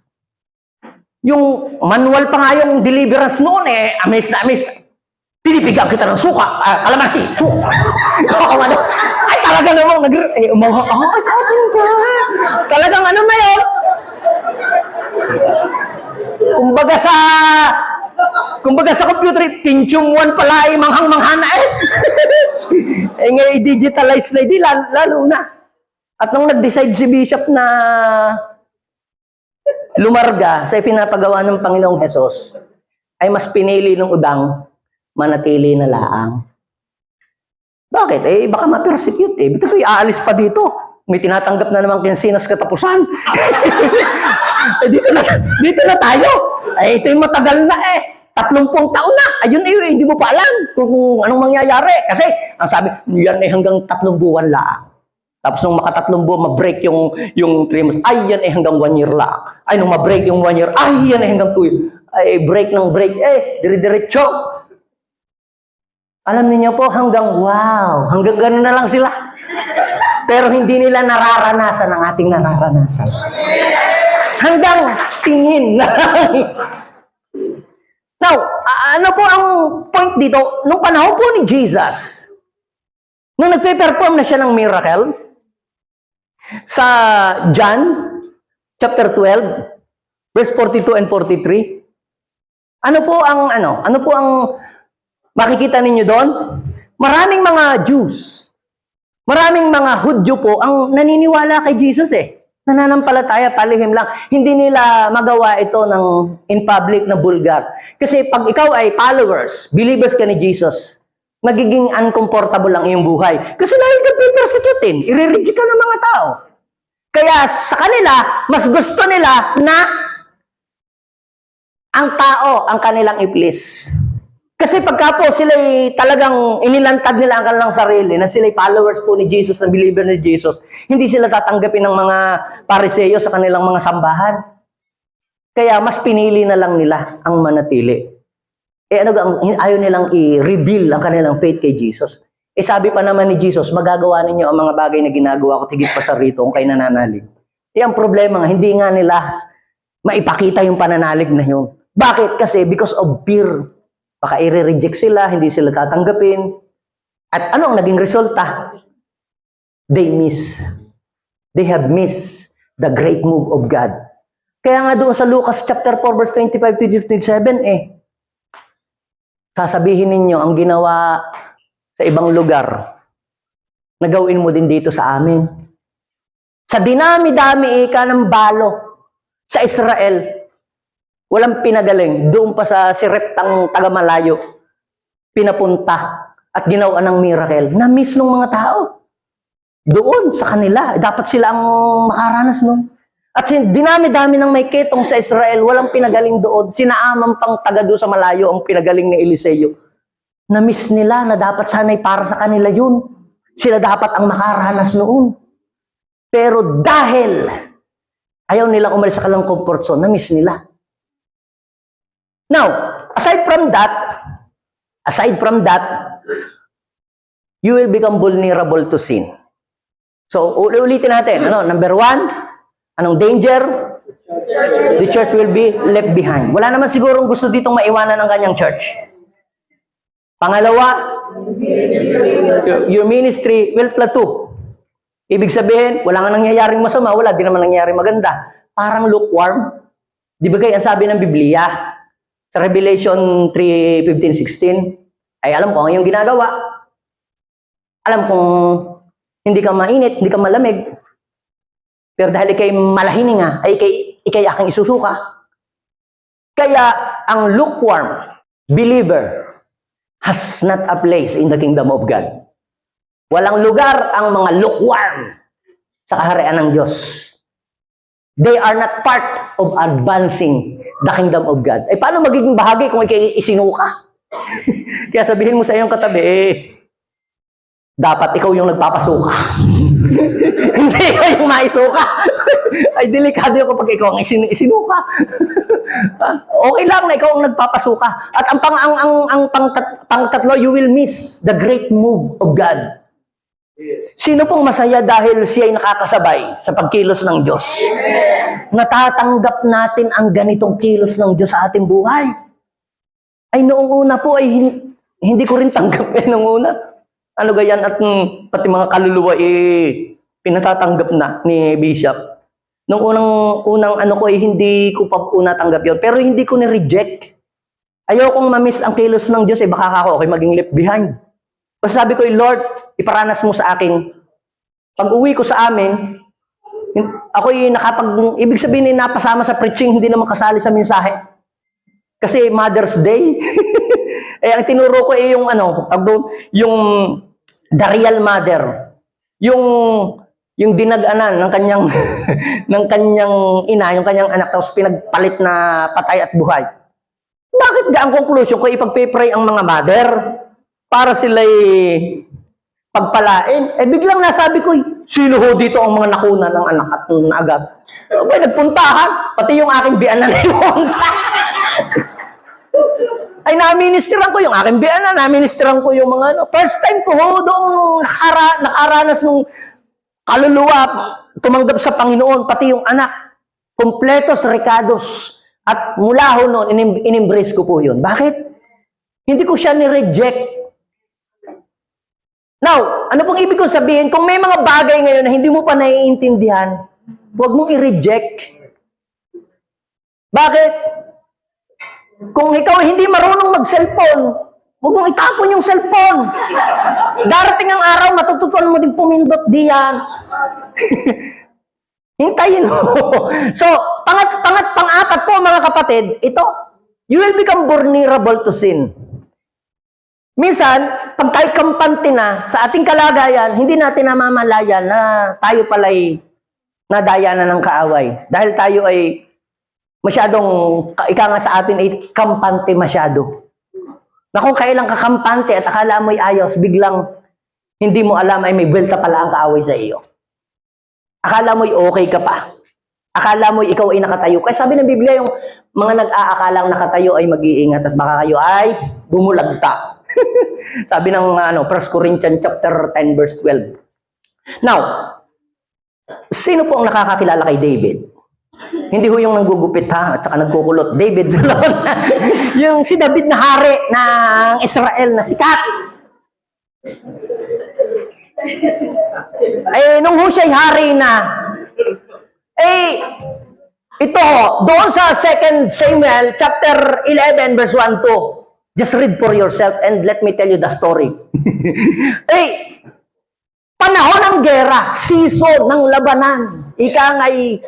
Yung manual pa nga yung deliverance noon amaze na amaze. Pinipigang kita ng suka, kalamansi, suka. Ay, talaga namang talagang ano na yun? Kumbaga sa computer, Pentium 1 pala ay manghang-mangha na ngayon, i-digitalize na hindi, lalo na. At nung nag-decide si Bishop na lumarga sa ipinapagawa ng Panginoong Hesus, ay mas pinili ng udang, manatili na laang. Bakit? Baka ma-persecute Bito ko aalis pa dito. May tinatanggap na namang kinsinas katapusan. dito na tayo. Ito yung matagal na 30 taon na. Ayun hindi mo pa alam kung anong mangyayari. Kasi, ang sabi, yan hanggang 3 buwan laang. Tapos nung maka-3 buwan, ma-break yung 3 months. Ay, yan hanggang 1 year lang. Ay, nung ma-break yung 1 year, ay, yan hanggang 2 years. Ay, break ng break. Dire-diretso. Alam niyo po, hanggang gano'n na lang sila. Pero hindi nila nararanasan ang ating nararanasan. Hanggang tingin na lang. Now, ano po ang point dito? Nung panahon po ni Jesus, nung nagpe-perform na siya ng miracle, sa John, chapter 12, verse 42 and 43, ano po ang makikita ninyo doon? Maraming mga Jews, maraming mga Hudyo po ang naniniwala kay Jesus Nananampalataya, palihim lang. Hindi nila magawa ito in public na bulgar. Kasi pag ikaw ay followers, believers ka ni Jesus, magiging uncomfortable ang iyong buhay. Kasi lagi ka pipersecutin, i-reject ka ng mga tao. Kaya sa kanila, mas gusto nila na ang tao ang kanilang i-please. Kasi pagka po sila'y talagang inilantad nila ang kanilang sarili, na sila'y followers po ni Jesus, na believer ni Jesus, hindi sila tatanggapin ng mga Pariseo sa kanilang mga sambahan. Kaya mas pinili na lang nila ang manatili. Ayaw nilang i-reveal ang kanilang faith kay Jesus. Sabi pa naman ni Jesus, magagawa ninyo ang mga bagay na ginagawa ko, tigit pa sa rito kung kayo nananalig. Ang problema nga, hindi nga nila maipakita yung pananalig na yun. Bakit? Kasi because of fear. Baka i-reject sila, hindi sila tatanggapin. At ano ang naging resulta? They have missed the great move of God. Kaya nga doon sa Lucas chapter 4 verse 25 to 27 sasabihin ninyo ang ginawa sa ibang lugar, nagawin mo din dito sa amin. Sa dinami-dami ng balo sa Israel, walang pinagaling. Doon pa sa Sireptang taga-malayo, pinapunta at ginawa ng miracle. Na-miss ng mga tao. Doon, sa kanila. Dapat sila ang makaranas nun. At dinami-dami ng may ketong sa Israel, walang pinagaling doon. Sinaaman pang taga doon sa malayo ang pinagaling ni Eliseo. Na-miss nila na dapat sana'y para sa kanila yun. Sila dapat ang makaranas noon. Pero dahil ayaw nilang umalis sa kanilang comfort zone, na-miss nila. Now, aside from that, you will become vulnerable to sin. So, ulitin natin. Number 1, anong danger? The church will be left behind. Wala naman sigurong gusto ditong maiwanan ang kanyang church. Pangalawa, your ministry will plateau. Ibig sabihin, wala nga nangyayaring masama, wala din naman nangyayaring maganda. Parang lukewarm. Di ba kayo ang sabi ng Biblia? Sa Revelation 3:15-16, ay alam ko ang iyong ginagawa. Alam kong hindi ka mainit, hindi ka malamig. Pero dahil ikay malahininga, ay ikay aking isusuka. Kaya ang lukewarm believer has not a place in the kingdom of God. Walang lugar ang mga lukewarm sa kaharian ng Diyos. They are not part of advancing the kingdom of God. Eh, paano magiging bahagi kung ikay isinuka? Kaya sabihin mo sa iyong katabi, dapat ikaw yung nagpapasuka. Hindi ikaw yung maisuka. Ay, delikado yung kapag ikaw ang isinuka. Okay lang na ikaw ang nagpapasuka. At ang pangtatlo, you will miss the great move of God. Sino pong masaya dahil siya ay nakakasabay sa pagkilos ng Diyos? Natatanggap natin ang ganitong kilos ng Diyos sa ating buhay. Ay, noong una po ay hindi ko rin tanggap noong una. Ano gayan at pati mga kaluluwa pinatatanggap na ni Bishop. Nung unang ano ko hindi ko pa una tanggap yun. Pero hindi ko ni-reject. Ayokong ma-miss ang kilos ng Diyos, baka ako maging left behind. Basta sabi ko, Lord, iparanas mo sa akin. Pag uwi ko sa amin, ako'y ibig sabihin napasama sa preaching, hindi naman kasali sa mensahe. Kasi Mother's Day. Ang tinuro ko yung yung the real mother. Yung dinag-anan ng kanyang ng kanyang ina, yung kanyang anak, tapos pinagpalit na patay at buhay. Bakit ang conclusion ko ipagpe-pray ang mga mother para sila'y pagpalain? Biglang nasabi ko, sino ho dito ang mga nakuna ng anak at naagap? Nagpuntahan, pati yung aking bianan na yun. Ay, naministeran ko yung aking biyanan, naministeran ko yung mga First time ko doong nakaranas ng kaluluwa, tumanggap sa Panginoon, pati yung anak, kompletos, recados. At mula ho noon, in-embrace ko po yun. Bakit? Hindi ko siya ni-reject. Now, ano pong ibig kong sabihin? Kung may mga bagay ngayon na hindi mo pa naiintindihan, huwag mong i-reject. Bakit? Kung ikaw hindi marunong mag-cellphone, huwag mong itapon yung cellphone. Darating ang araw, matututuan mo din pumindot diyan. Hintayin mo. So, pang-apat po mga kapatid, ito, you will become vulnerable to sin. Minsan, pag tayo kampante na sa ating kalagayan, hindi natin namamalayan na tayo pala'y nadaya na ng kaaway. Dahil tayo ay masyadong, ika nga sa atin ay kampante masyado. Na kung kailang kakampante at akala mo'y ayos, biglang hindi mo alam ay may buwelta pala ang kaaway sa iyo. Akala mo'y okay ka pa. Akala mo'y ikaw ay nakatayo. Kaya sabi ng Biblia, yung mga nag-aakalang nakatayo ay mag-iingat at baka kayo ay bumulagta. Sabi ng 1 Corinthians chapter 10 verse 12. Now, sino po ang nakakakilala kay David? Hindi ho yung nanggugupit at saka nagkukulot. David Zalon. Yung si David na hari ng Israel na sikat. Nung ho siya'y hari na, ito doon sa 2 Samuel chapter 11 verse 1 to. Just read for yourself and let me tell you the story. Panahon ng gera, season ng labanan. Ika nga'y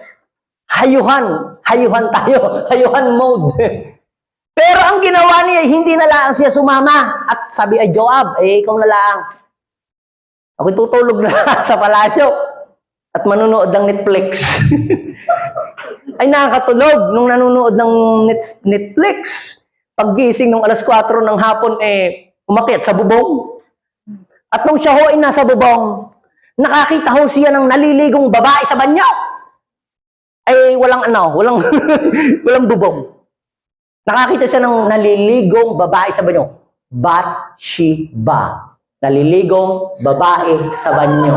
hayuhan tayo, hayuhan mode. Pero ang ginawa niya, hindi na lang siya sumama. At sabi ay Joab, ikaw na lang. Ako'y tutulog na sa palasyo at manunood ng Netflix. Ay nakakatulog nung nanonood ng Netflix. Paggising nung alas 4 ng hapon, umakyat sa bubong. At nung siya ho ay nasa bubong, nakakita ho siya ng naliligong babae sa banyo. Walang bubong. Nakakita siya ng naliligong babae sa banyo. Bathsheba. Naliligong babae sa banyo.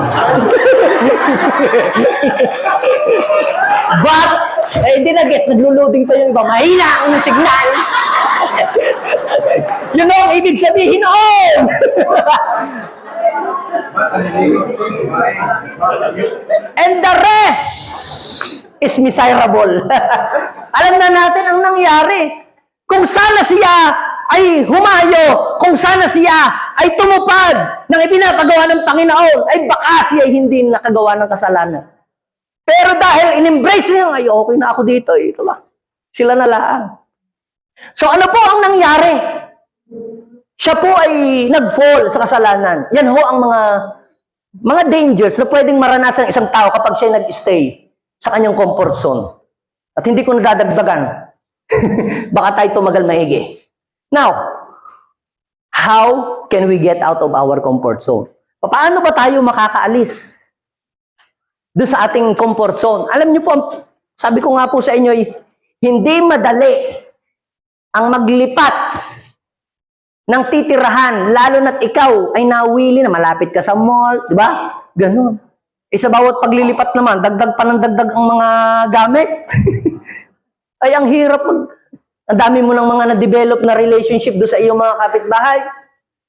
Hindi na get, nagluluding pa yung iba. Mahina ang signal. Yun ang ibig sabihin noon. And the rest is miserable. Alam na natin ang nangyari. Kung sana siya ay humayo, kung sana siya ay tumupad ng ipinapagawa ng Panginoon, ay baka siya ay hindi nakagawa ng kasalanan. Pero dahil in-embrace niya, ay okay na ako dito. Ito ba? Sila na lang. So ano po ang nangyari? Siya po ay nag-fall sa kasalanan. Yan ho ang mga dangers na pwedeng maranasan ng isang tao kapag siya nag-stay sa kanyang comfort zone. At hindi ko nadadagdagan. Baka tayo tumagal maigi. Now, how can we get out of our comfort zone? Paano ba tayo makakaalis doon sa ating comfort zone? Alam niyo po, sabi ko nga po sa inyo, hindi madali ang maglipat ng titirahan, lalo na't ikaw ay nawili na malapit ka sa mall, di ba? Ganun. Sa bawat paglilipat naman, dagdag pa ng dagdag ang mga gamit. Ay, ang hirap. Ang dami mo ng mga na-develop na relationship doon sa iyong mga kapitbahay.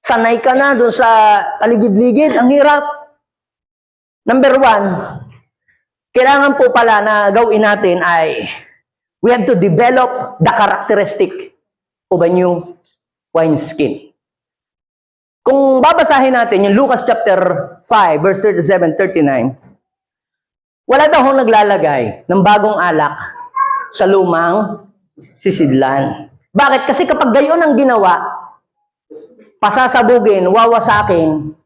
Sanay ka na doon sa paligid-ligid. Ang hirap. Number 1, kailangan po pala na gawin natin ay we have to develop the characteristic of a new wineskin. Kung babasahin natin yung Lucas chapter 5, verse 37-39, wala daw hong naglalagay ng bagong alak sa lumang sisidlan. Bakit? Kasi kapag gayon ang ginawa, pasasabugin, wawasakin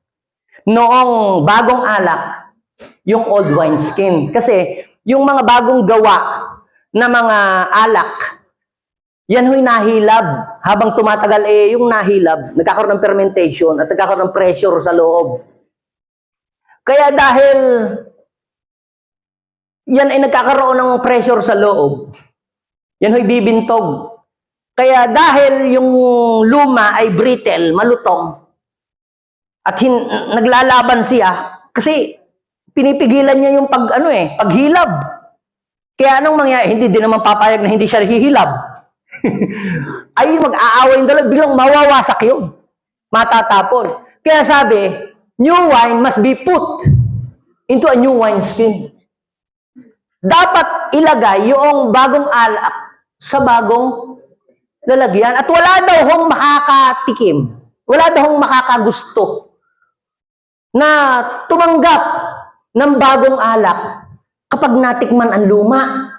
noong bagong alak yung old wineskin. Kasi yung mga bagong gawa na mga alak, yan ho'y nahilab. Habang tumatagal, yung nahilab, nagkakaroon ng fermentation at nagkakaroon ng pressure sa loob. Kaya dahil yan ay nagkakaroon ng pressure sa loob, yan ho'y bibintog. Kaya dahil yung luma ay brittle, malutong, at naglalaban siya, kasi pinipigilan niya yung paghilab. Kaya anong mangyayari? Hindi din naman papayag na hindi siya hihilab. Ay mag-aaway yung dalawa, biglang mawawasak yun. Matatapon. Kaya sabi, new wine must be put into a new wineskin. Dapat ilagay yung bagong alak sa bagong lalagyan. At wala daw hong makakatikim. Wala daw hong makakagusto na tumanggap ng bagong alak kapag natikman ang luma.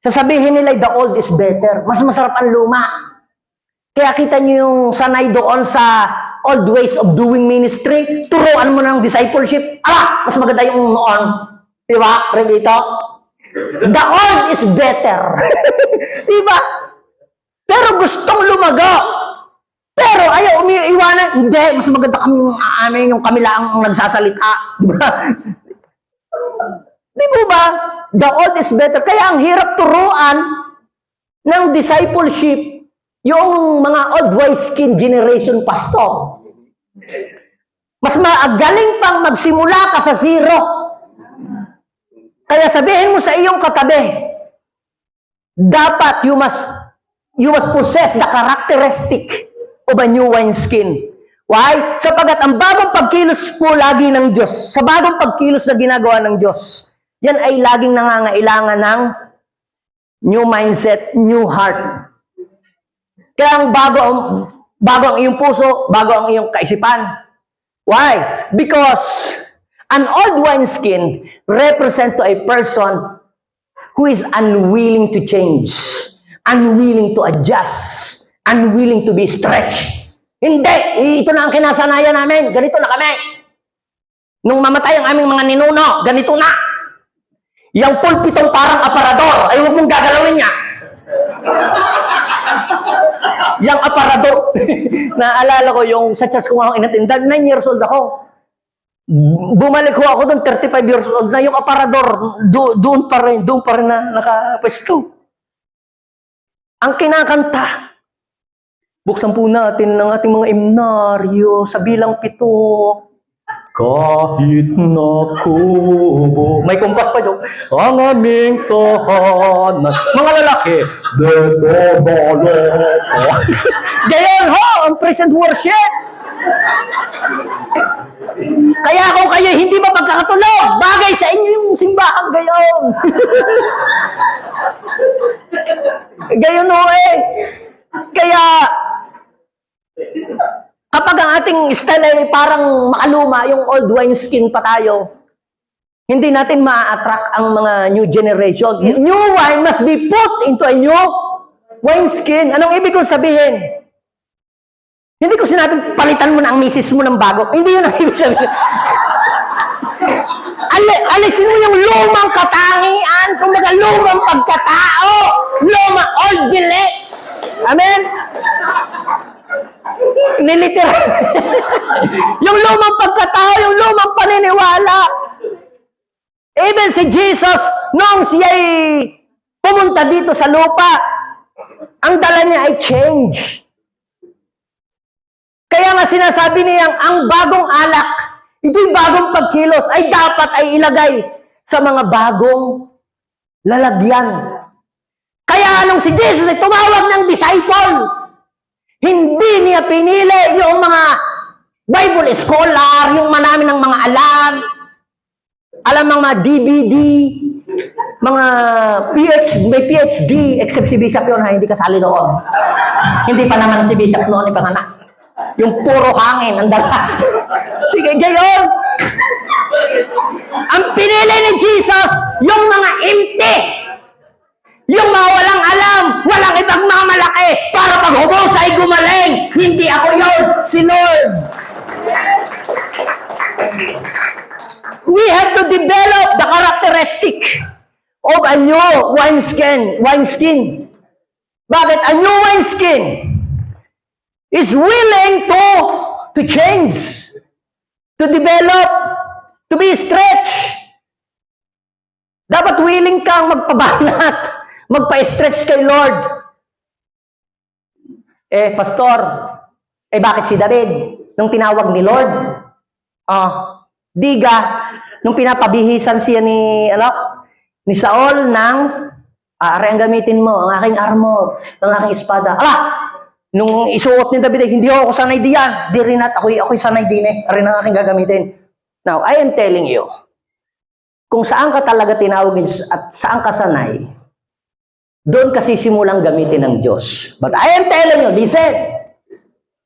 Sasabihin nila, the old is better. Mas masarap ang luma. Kaya kita niyo yung sanay doon sa old ways of doing ministry. Turuan mo ng discipleship. Mas maganda yung noon. Di ba, Revito? The old is better. Di ba? Pero gustong lumago. Pero ayaw umiiwanan. Hindi, mas maganda kami yung kami lang ang nagsasalita. Di ba? Di ba ba? The old is better. Kaya ang hirap turuan ng discipleship yung mga old wineskin generation pastor. Mas magaling pang magsimula ka sa zero. Kaya sabihin mo sa iyong katabi, dapat you must possess the characteristic of a new wineskin. Why? Sapagat ang bagong pagkilos po lagi ng Diyos, sa bagong pagkilos na ginagawa ng Diyos, yan ay laging nangangailangan ng new mindset, new heart. Kaya ang bago ang iyong puso, bago ang iyong kaisipan. Why? Because an old wineskin represents to a person who is unwilling to change, unwilling to adjust, unwilling to be stretched. Hindi! Ito na ang kinasanayan namin. Ganito na kami. Nung mamatay ang aming mga ninuno, ganito na. Yang pulpitong parang aparador, ay huwag mong gagalawin niya. Yang aparador. Naalala ko yung sa church ko nga akong inatindan, 9 years old ako. Bumalik ko ako doon, 35 years old na yung aparador, doon pa rin na nakapesto. Ang kinakanta, buksan po natin ng ating mga imnaryo sa bilang 7. Kahit na kubo. May kumpas pa doon. Ang aming tahanan. Mga lalaki. Bebabalo. Gayon ho, ang present worship. Kaya kung kayo hindi mapagkakatulog, bagay sa inyo yung simbahan gayon. Gayon ho eh. Kaya, kapag ang ating style ay parang makaluma, yung old wineskin pa tayo, hindi natin ma-attract ang mga new generation. New wine must be put into a new wineskin. Anong ibig kong sabihin? Hindi ko sinabing palitan mo na ang misis mo ng bago. Hindi yun ang ibig sabihin. Alisin mo yung lumang katangian, kumbaga lumang pagkatao, lumang old beliefs. Amen? Niliteral. Yung lumang pagkatao, yung lumang paniniwala. Even si Jesus, noong siya'y pumunta dito sa lupa, ang dala niya ay change. Kaya nga sinasabi niya, ang bagong alak, ito'y bagong pagkilos, ay dapat ay ilagay sa mga bagong lalagyan. Kaya nung si Jesus ay tumawag ng disciple, hindi niya pinili yung mga Bible scholar, yung manami ng mga alam ng mga DVD, mga may PhD, except si Bishop yun, ha, hindi kasali doon. Hindi pa naman si Bishop noon ipanganak. Yung puro hangin, ang dala. Sige, gayon. Ang pinili ni Jesus, yung mga empty. Yung mga walang alam, walang ipagmamalaki, para pag hubos ay gumaling. Hindi ako yun, si Lord. We have to develop the characteristic of a new wineskin. Bakit? A new wineskin is willing to change, to develop, to be stretched. Dapat willing kang magpabanat, magpa-stretch kay Lord. Pastor, bakit si David? Nung tinawag ni Lord, diga, nung pinapabihisan siya ni Saul ng, aray ang gamitin mo, ang aking armor, ang aking espada. Nung isuot ni David, hindi ako sanay diyan. Di rin at ako'y sanay din aray ang aking gagamitin. Now, I am telling you, kung saan ka talaga tinawag at saan ka sanay, doon kasi simulang gamitin ng Diyos. But I am telling you, listen,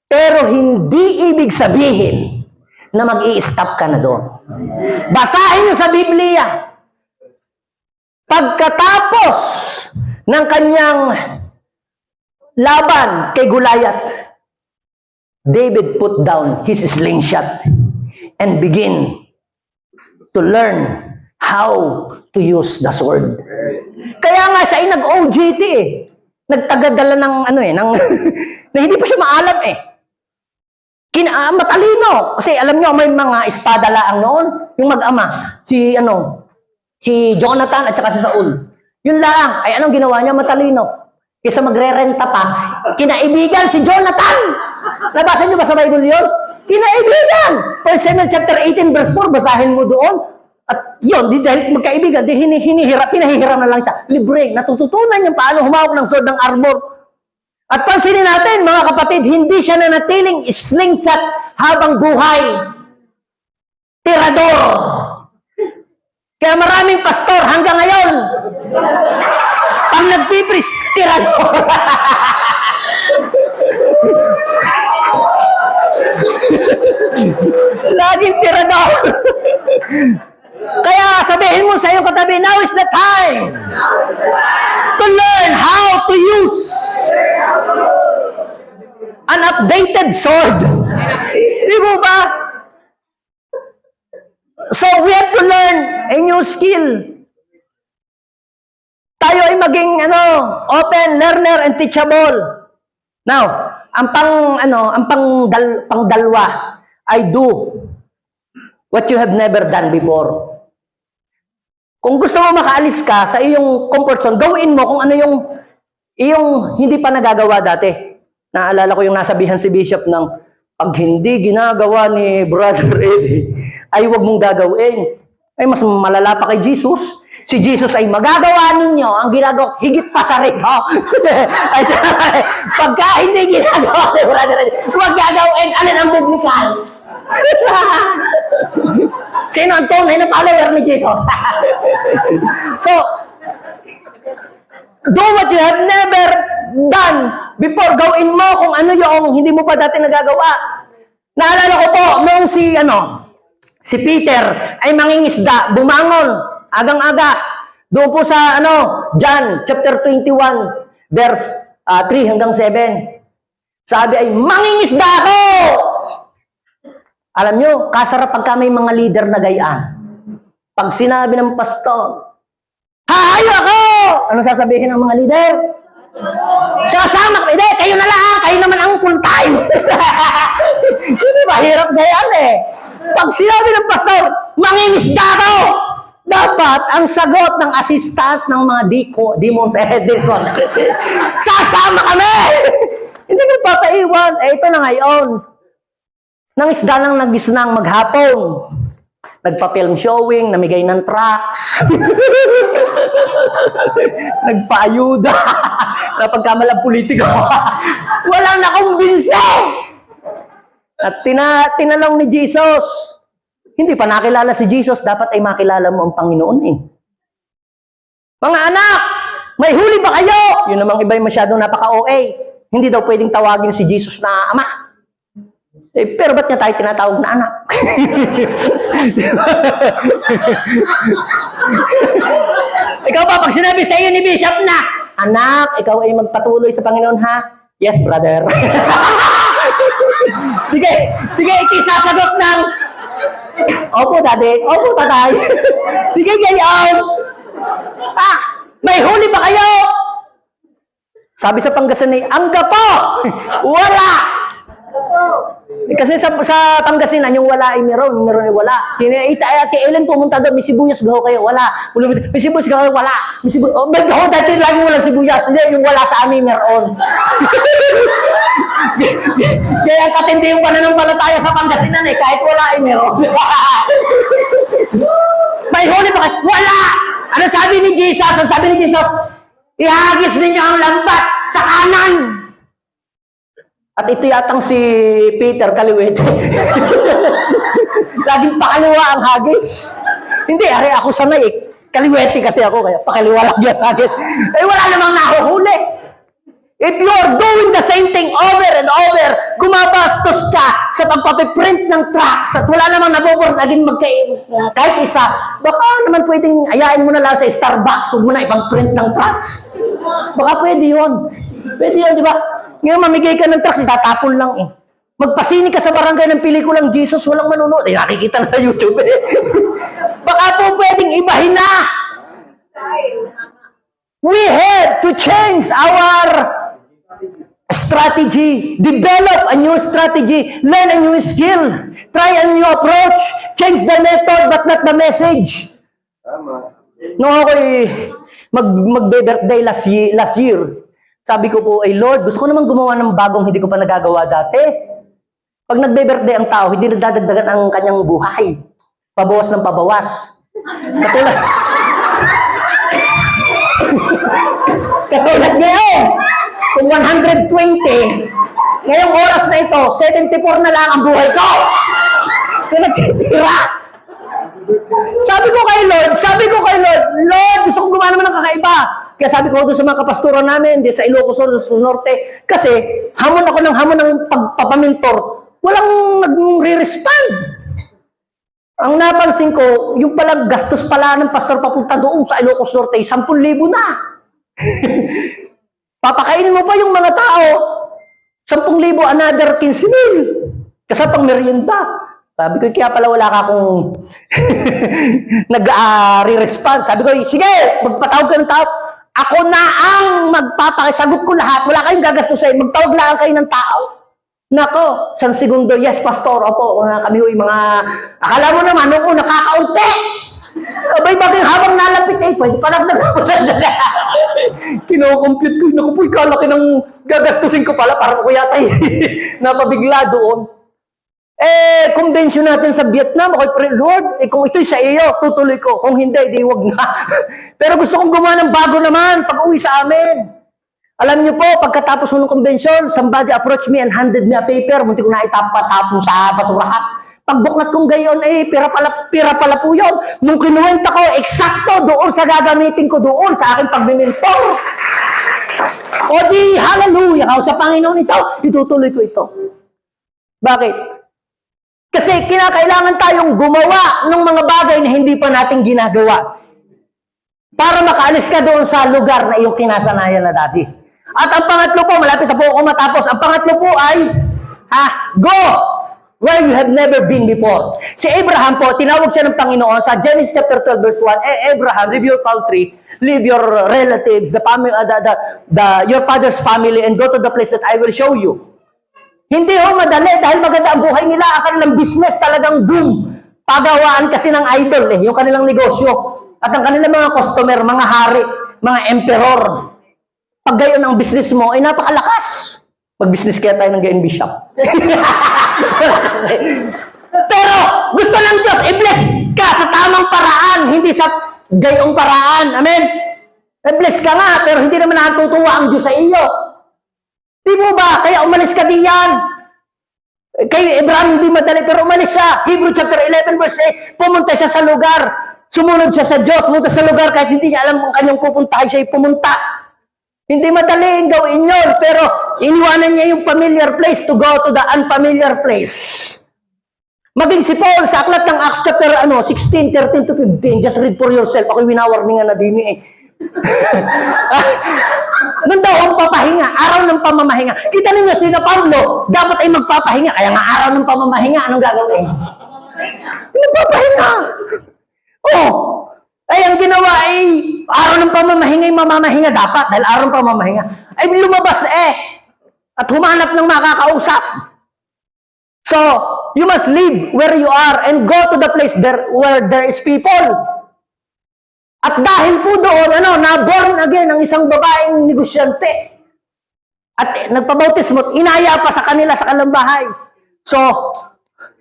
pero hindi ibig sabihin na mag-i-stop ka na doon. Basahin niyo sa Biblia. Pagkatapos ng kanyang laban kay Goliath, David put down his slingshot and begin to learn how to use the sword. Kaya nga siya ay nag-OJT Nagtagadala ng na hindi pa siya maalam matalino. Kasi alam niyo, may mga espada laang noon, yung mag-ama, si Jonathan at saka si Saul. Yun laang, ay anong ginawa niya? Matalino. Kaysa magre-renta pa, kinaibigan si Jonathan. Nabasa niyo ba sa Bible yun? Kinaibigan! 1 Samuel chapter 18 verse 4, basahin mo doon. At yun, dahil magkaibigan, pinahihiram na lang siya. Libre, natututunan niya paano humawak ng sword ng armor. At pansinin natin, mga kapatid, hindi siya nanatiling slingshot habang buhay. Tirador. Kaya maraming pastor hanggang ngayon, pag nagpipris, tirador. Laging tirador. Kaya sabihin mo sa iyong katabi, now is the time to learn how to use an updated sword. Di mo ba? So, we have to learn a new skill. Tayo ay maging open, learner, and teachable. Now, ang pangdalwa ay do what you have never done before. Kung gusto mo makaalis ka sa iyong comfort zone, gawin mo kung ano yung hindi pa nagagawa dati. Naalala ko yung nasabihan si Bishop ng, pag hindi ginagawa ni Brother Eddie, ay huwag mong gagawin. Ay mas malala pa kay Jesus. Si Jesus ay magagawa ninyo ang ginagawa, higit pa sa rito. Pagka hindi ginagawa ni Brother Eddie, huwag gagawin, alin ang biblikal? Sino ang tunay na follower ni Jesus? So, do what you have never done before. Gawin mo kung ano yung hindi mo pa dati nagagawa. Naalala ko po, noong si Peter ay mangingisda, bumangon, agang-aga. Doon po sa, John chapter 21, verse 3 hanggang 7. Sabi ay, mangingisda ako! Alam nyo, kasarap pagka may mga leader na gayaan. Pag sinabi ng pastor, hahayo ako! Ano sasabihin ng mga leader? Sasama ka, hindi, kayo na lang, kayo naman ang full time. Hindi ba, hirap na yan eh. Pag sinabi ng pastor, mangingisda ako! Dapat ang sagot ng assistant ng mga demons, deacon, sasama kami! Hindi ka papaiwan. Ito na ngayon. Nang isda nang nagisnang maghapon. Nagpa-film showing, namigay ng tracks. Nagpa-ayuda. Napagkamalang politiko. Walang nakumbinsi. At tinanong ni Jesus, hindi pa nakilala si Jesus, dapat ay makilala mo ang Panginoon eh. Mga anak, may huli ba kayo? Yun namang iba yung masyadong napaka-OA. Hindi daw pwedeng tawagin si Jesus na ama. Eh, pero ba't niya tayo tinatawag na anak? Ikaw ba, pag sinabi sa iyo ni Bishop na, anak, ikaw ay magpatuloy sa Panginoon ha? Yes, brother. Bigay, ikisasagot ng, opo, daddy, opo, tatay. Bigay ganyan. May huli ba kayo? Sabi sa Pangasinan, angga po! Wala! Kasi sa Pangasinan, yung wala ay meron ay wala. Kay Ellen pumunta doon, may sibuyas gaho kayo, wala. May sibuyas gaho, wala. Dati lagi wala sibuyas. Hindi, yung wala sa amin, meron. Kaya katindi yung pananampalataya sa Pangasinan eh, kahit wala ay meron. May huli ba kayo? Wala! Ano sabi ni Jesus? Ano sabi ni Jesus? Ihagis ninyo ang lambat sa kanan. At ito yatang si Peter Kaliwete. Laging pakaliwa ang hagis. Hindi, ari ako sanay eh. Kaliwete kasi ako, kaya pakaliwa lang yung hagis. Eh wala namang nahuhuli. If you are doing the same thing over and over, gumabastos ka sa pagpapiprint ng tracks at wala namang nabubor, naging kahit isa, baka naman pwedeng ayain mo na lang sa Starbucks, huwag mo na ipag-print ng tracks. Baka pwede yun. Pwede yun, di ba? Ngayon mamigay ka ng tracks, itatapon lang eh. Magpasini ka sa barangay ng pelikulang Jesus, walang manonood. Eh, nakikita na sa YouTube eh. Baka po pwedeng ibahin na. We have to change our strategy, develop a new strategy, learn a new skill, try a new approach, change the method but not the message. Tama. Nung ako'y magbe-birthday last year, sabi ko po, ay Lord, gusto ko naman gumawa ng bagong hindi ko pa nagagawa dati. Pag nagbe-birthday ang tao, hindi nadadagdagan ang kanyang buhay. Pabawas ng pabawas. Katulad ngayon, kung 120, ngayong oras na ito, 74 na lang ang buhay ko. Pinagtitira. Sabi ko kay Lord, Lord, gusto kong gumawa naman ng kakaiba. Kaya sabi ko doon sa mga kapastoran namin, di sa Ilocos Norte, kasi hamon ako ng pagpapamintor, walang nagre-respond. Ang napansin ko, yung palang gastos pala ng pastor papunta doon sa Ilocos Norte, 10,000 na. Papakainin mo pa yung mga tao, 10,000, another 15,000. Kasi pang merienda. Sabi ko, kaya pala wala ka kung nag-re-respond. Sabi ko, sige, magpatawag ka ng tao. Ako na ang magpapakisagot ko lahat. Wala kayong gagastusin. Magtawag lang kayo ng tao. Nako, San Segundo, yes, pastor. Opo, kami yung mga, akala mo naman, nung una, kakaunti. Abay, bakit habang nalapit eh, pwede pa lang kino-compute ko, naku po, ikalaki ng gagastusin ko pala, parang ako yata napabigla doon. Eh, convention natin sa Vietnam, okay, Lord, kung ito'y sa iyo, tutuloy ko. Kung hindi, di wag na. Pero gusto kong gumawa ng bago naman pag uwi sa amin. Alam niyo po, pagkatapos ng convention, somebody approached me and handed me a paper. Munti ko na itapon sa basurahan. Pagbuklat kong gayon, pira pala po yun. Nung kinuwenta ko, eksakto doon sa gagamitin ko doon sa aking pagmimintor. O di, hallelujah, sa Panginoon ito, itutuloy ko ito. Bakit? Kasi kinakailangan tayong gumawa ng mga bagay na hindi pa natin ginagawa. Para makaalis ka doon sa lugar na iyong kinasanayan na dati. At ang pangatlo po, malapit na po ako matapos. Ang pangatlo po ay, go! where you have never been before. Si Abraham po, tinawag siya ng Panginoon sa Genesis chapter 12 verse 1, Abraham, leave your country, leave your relatives, your father's family, and go to the place that I will show you. Hindi ho madali dahil maganda ang buhay nila. Ang kanilang business talagang boom. Pagawaan kasi ng idol yung kanilang negosyo. At ang kanilang mga customer, mga hari, mga emperor. Pag gayon ang business mo, ay napakalakas. Mag-business kaya tayo ng gayon, Bishop. Pero gusto ng Diyos, i-bless ka sa tamang paraan, hindi sa gayong paraan. Amen? I-bless ka nga, pero hindi naman natutuwa ang Diyos sa iyo. Di mo ba? Kaya umalis ka din yan. Kay Abraham hindi madali, pero umalis siya. Hebrew chapter 11 verse 8, pumunta siya sa lugar. Sumunod siya sa Diyos, pumunta sa lugar kahit hindi niya alam kung kanyang pupuntahan siya, pumunta. Hindi madali yung gawin yun, pero iniwanan niya yung familiar place to go to the unfamiliar place. Maging si Paul sa aklat ng Acts chapter 16, 13 to 15, just read for yourself. Ako'y winawarningan na din eh. Nung daw ang papahinga, araw ng pamamahinga. Kita ninyo sino Pablo, dapat ay magpapahinga. Kaya nga araw ng pamamahinga, anong gagawin? Magpapahinga. Oh, ay ang ginawa ay araw ng pamamahinga ay mamamahinga dapat dahil araw ng pamamahinga. Ay lumabas at humanap ng makakausap. So, you must live where you are and go to the place where there is people. At dahil po doon, na-born again ang isang babaeng negosyante. At nagpabautismo, inaya pa sa kanila sa kalambahay. So,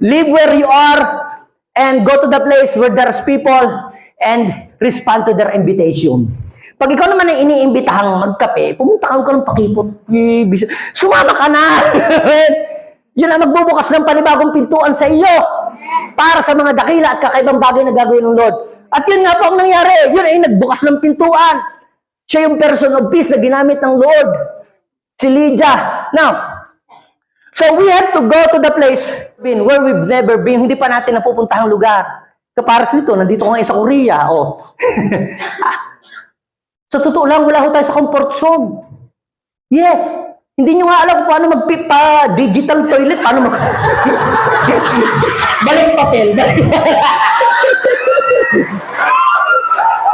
live where you are and go to the place where there's people and respond to their invitation. Pag ikaw naman ay iniimbitahang magkape, pumunta ka ng pakipot. Sumama ka na! Yun ang magbubukas ng panibagong pintuan sa iyo para sa mga dakila at kakaibang bagay na gagawin ng Lord. At yun nga po ang nangyari. Yun ay nagbukas ng pintuan. Siya yung person of peace na ginamit ng Lord. Si Lydia. Now, so we have to go to the place where we've never been. Hindi pa natin napupuntahang lugar. Kaparas nito, nandito ko ngayon sa Korea. Oh. Sa totoo lang, wala ko tayo sa comfort zone. Yes. Hindi nyo nga alam kung paano mag-digital toilet. Paano balik papel.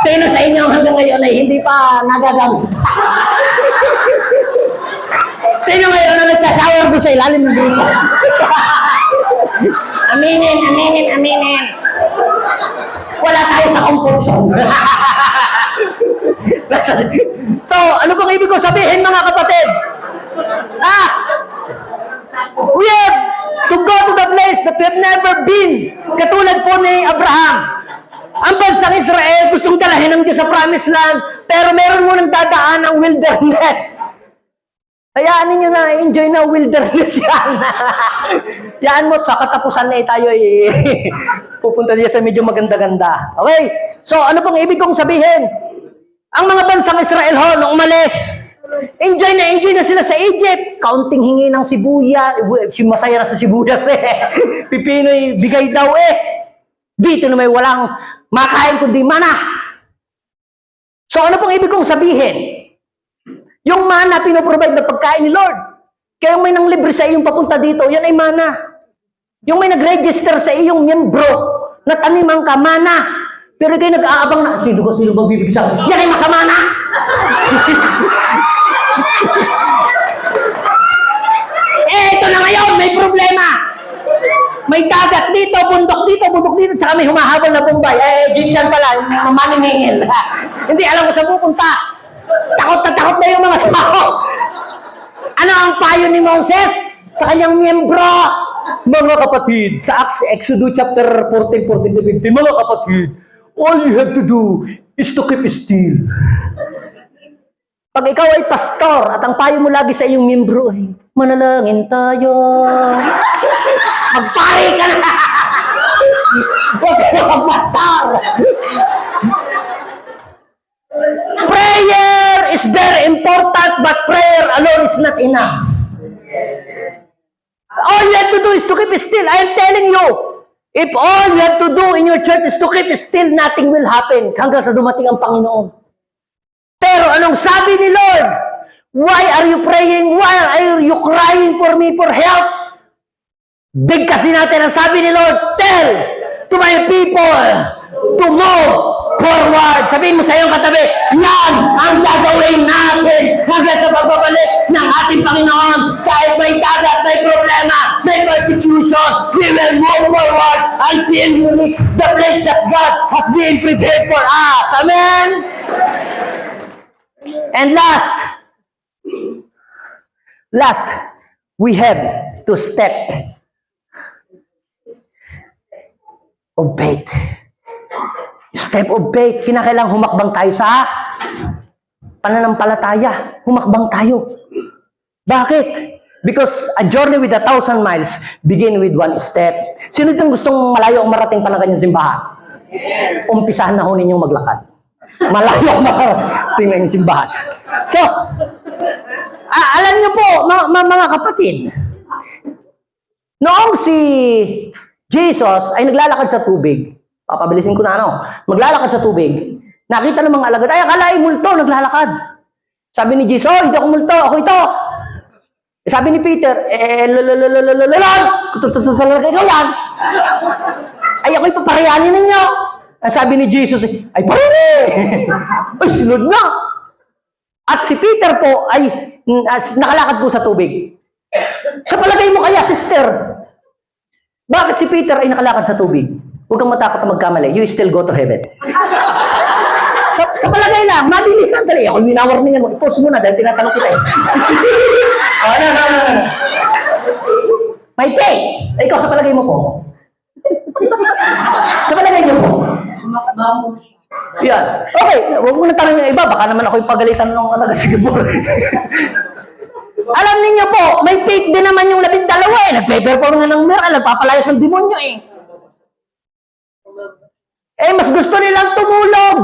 Sino sa inyo hanggang ngayon ay hindi pa nagagamit? Sino ngayon na nagsashower doon sa ilalim ng dito? Aminin, aminin, aminin. Wala tayo sa comfort zone. So, ano pong ibig ko sabihin mga kapatid? We have to go to the place that we have never been. Katulad po ni Abraham. Ang bansang Israel, gustong dalahin ng Diyos sa promised land, pero meron mo nang dadaan ng wilderness. Hayaan ninyo na, enjoy na wilderness yan. Yan mo, sa katapusan na tayo pupunta diya sa medyo maganda-ganda. Okay? So, ano pong ibig kong sabihin? Ang mga bansang Israel ho, nung umalis, enjoy na sila sa Egypt. Kaunting hingi ng sibuya. Masaya na sa sibuyas Pipinoy, bigay daw Dito na may walang makain kundi mana. So ano pong ibig kong sabihin? Yung mana, pinoprovide na pagkain ni Lord. Kaya yung may nang libre sa iyong papunta dito, yan ay mana. Yung may nag-register sa iyong miyembro, na tanimang ka, mana. Pero kayo nag-aabang na, sino bang bibig sa yan ay masama na. Ito na ngayon, may problema. May dagat dito, bundok dito, tsaka may humahabol na Bombay. Ginsan pala, maniningil. Hindi alam ko sa pupunta. Takot na yung mga tao. Ano ang payo ni Moses sa kanyang miyembro? Mga kapatid, sa Exodus chapter 14, 15, mga kapatid, all you have to do is to keep still. Pag ikaw ay pastor at ang payo mo lagi sa iyong miyembro ay, manalangin tayo. Magpari ka na! Huwag ka na pastor! Prayer is very important, but prayer alone is not enough. All you have to do is to keep still. I am telling you, if all you have to do in your church is to keep still, nothing will happen hanggang sa dumating ang Panginoon. Pero anong sabi ni Lord? Why are you praying? Why are you crying for me for help? Bigkasin natin ang sabi ni Lord, tell to my people to move forward. Sabihin mo sa iyong katabi, yan ang gagawin natin hanggang sa pagbabalik ng ating Panginoon. Kahit may dagat, may problema, may persecution, we will move forward until we reach the place that God has been prepared for us. Amen? And last, we have to step of faith. Step of faith. Kinakailangan humakbang tayo sa pananampalataya. Humakbang tayo. Bakit? Because a journey with 1,000 miles begin with one step. Sino itong gustong malayo ang marating pa ng kanyang simbahan? Umpisahan na ho ninyong maglakad. Malayo ang marating ng inyong simbahan. So, alam niyo po, mga kapatid, noong si Jesus ay naglalakad sa tubig, papabilisin ko na maglalakad sa tubig, nakita ng mga alagad, ay akala ay multo, naglalakad. Sabi ni Jesus, hindi ako multo, ako ito. Sabi ni Peter, ikaw yan. Ay ako'y paparehanin ninyo. Sabi ni Jesus, ay parere. Ay sunod na. At si Peter po ay nakalakad po sa tubig. Sa palagay mo kaya, sister, bakit si Peter ay nakalakad sa tubig? Huwag kang matakot na magkamali. You still go to heaven. Sa palagay lang, mabilisan dali. Ako minawar niya mo. I-pause mo na dahil tinatanong kita eh. No. May pay. Ikaw, sa palagay mo po. Sa palagay niyo po. Yan. Okay. Huwag mo na tanong yung iba. Baka naman ako yung pagalitan ng alaga si Gabor. Alam niyo po, may faith din naman yung 12 eh. Nagpe-perform nga ng miracle, nagpapalayas ng demonyo eh. Mas gusto nilang tumulog.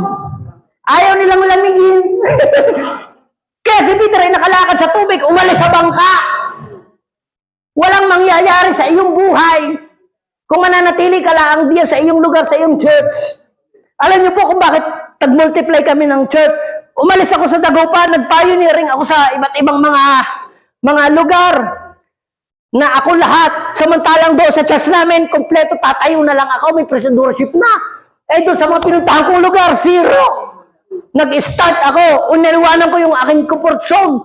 Ayaw nilang lamigin. Kaya si Peter ay nakalakad sa tubig, umalis sa bangka. Walang mangyayari sa iyong buhay kung mananatili ka lang diyan sa iyong lugar, sa iyong church. Alam niyo po kung bakit nag-multiply kami ng church. Umalis ako sa Dagupan, nag-pioneering ako sa iba't ibang mga lugar na ako lahat. Samantalang doon sa church namin, kompleto tatayo na lang ako, may presidorship na. Doon sa mga pinuntahan kong lugar, zero. Nag-start ako, unaliwanan ko yung aking comfort zone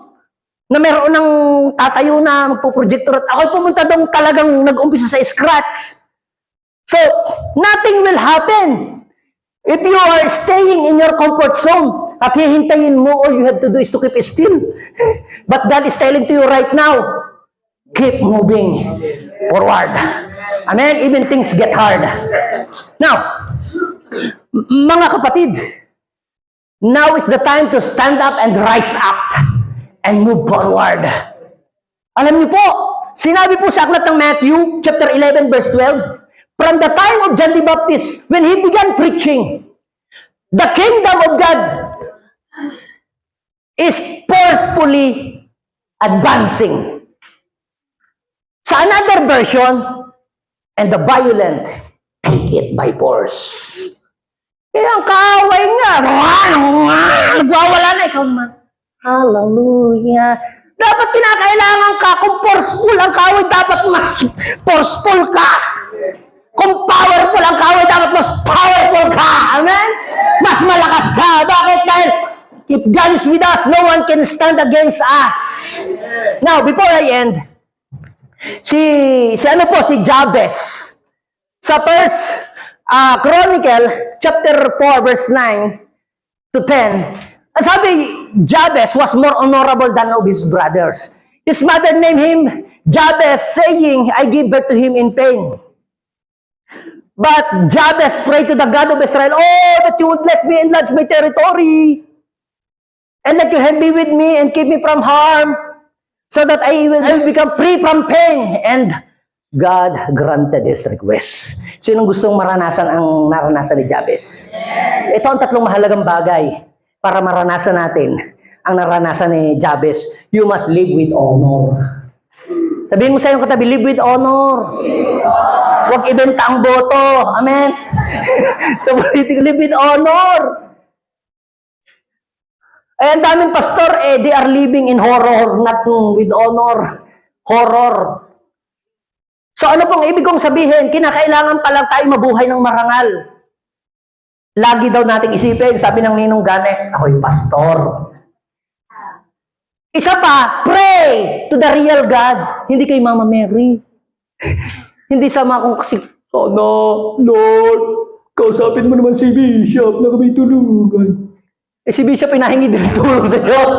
na meron ng tatayo na magpo-projector at ako'y pumunta doon talagang nag-umpisa sa scratch. So, nothing will happen if you are staying in your comfort zone. At hihintayin mo, all you have to do is to keep still. But God is telling to you right now, keep moving forward. Amen? Even things get hard. Now, mga kapatid, now is the time to stand up and rise up and move forward. Alam niyo po, sinabi po sa aklat ng Matthew, chapter 11, verse 12, from the time of John the Baptist, when he began preaching, the kingdom of God is forcefully advancing. Sa another version, and the violent take it by force. Kaya ang kaaway nga, nagwawala na ikaw man. Hallelujah. Dapat kinakailangan ka, kung forceful ang kaaway, dapat mas forceful ka. Kung powerful ang kaaway, dapat mas powerful ka. Amen? Mas malakas ka. Bakit? Dahil if God is with us, no one can stand against us. Now, before I end, si Jabez, sa first Chronicle, chapter 4, verse 9 to 10, sabi, Jabez was more honorable than of his brothers. His mother named him Jabez, saying, I give birth to him in pain. But Jabez prayed to the God of Israel, oh, that you would bless me and enlarge my territory, and let your hand be with me and keep me from harm, so that I will become free from pain. And God granted his request. Sinong gustong maranasan ang naranasan ni Jabez? Ito ang tatlong mahalagang bagay para maranasan natin ang naranasan ni Jabez. You must live with honor. Sabihin mo sa iyong katabi, live with honor. Huwag ibenta ang boto. Amen? Sa politics, live with honor. Ang daming pastor, they are living in horror, not with honor. Horror. So ano pong ibig kong sabihin? Kinakailangan pa lang tayo mabuhay ng marangal. Lagi daw nating isipin, sabi ng Ninong Gane, ako'y pastor. Isa pa, pray to the real God. Hindi kay Mama Mary. Hindi sama kung kasi, sana, Lord, kausapin mo naman si Bishop na kami tulungan. Si Bishop pinahingi din tulong sa Diyos.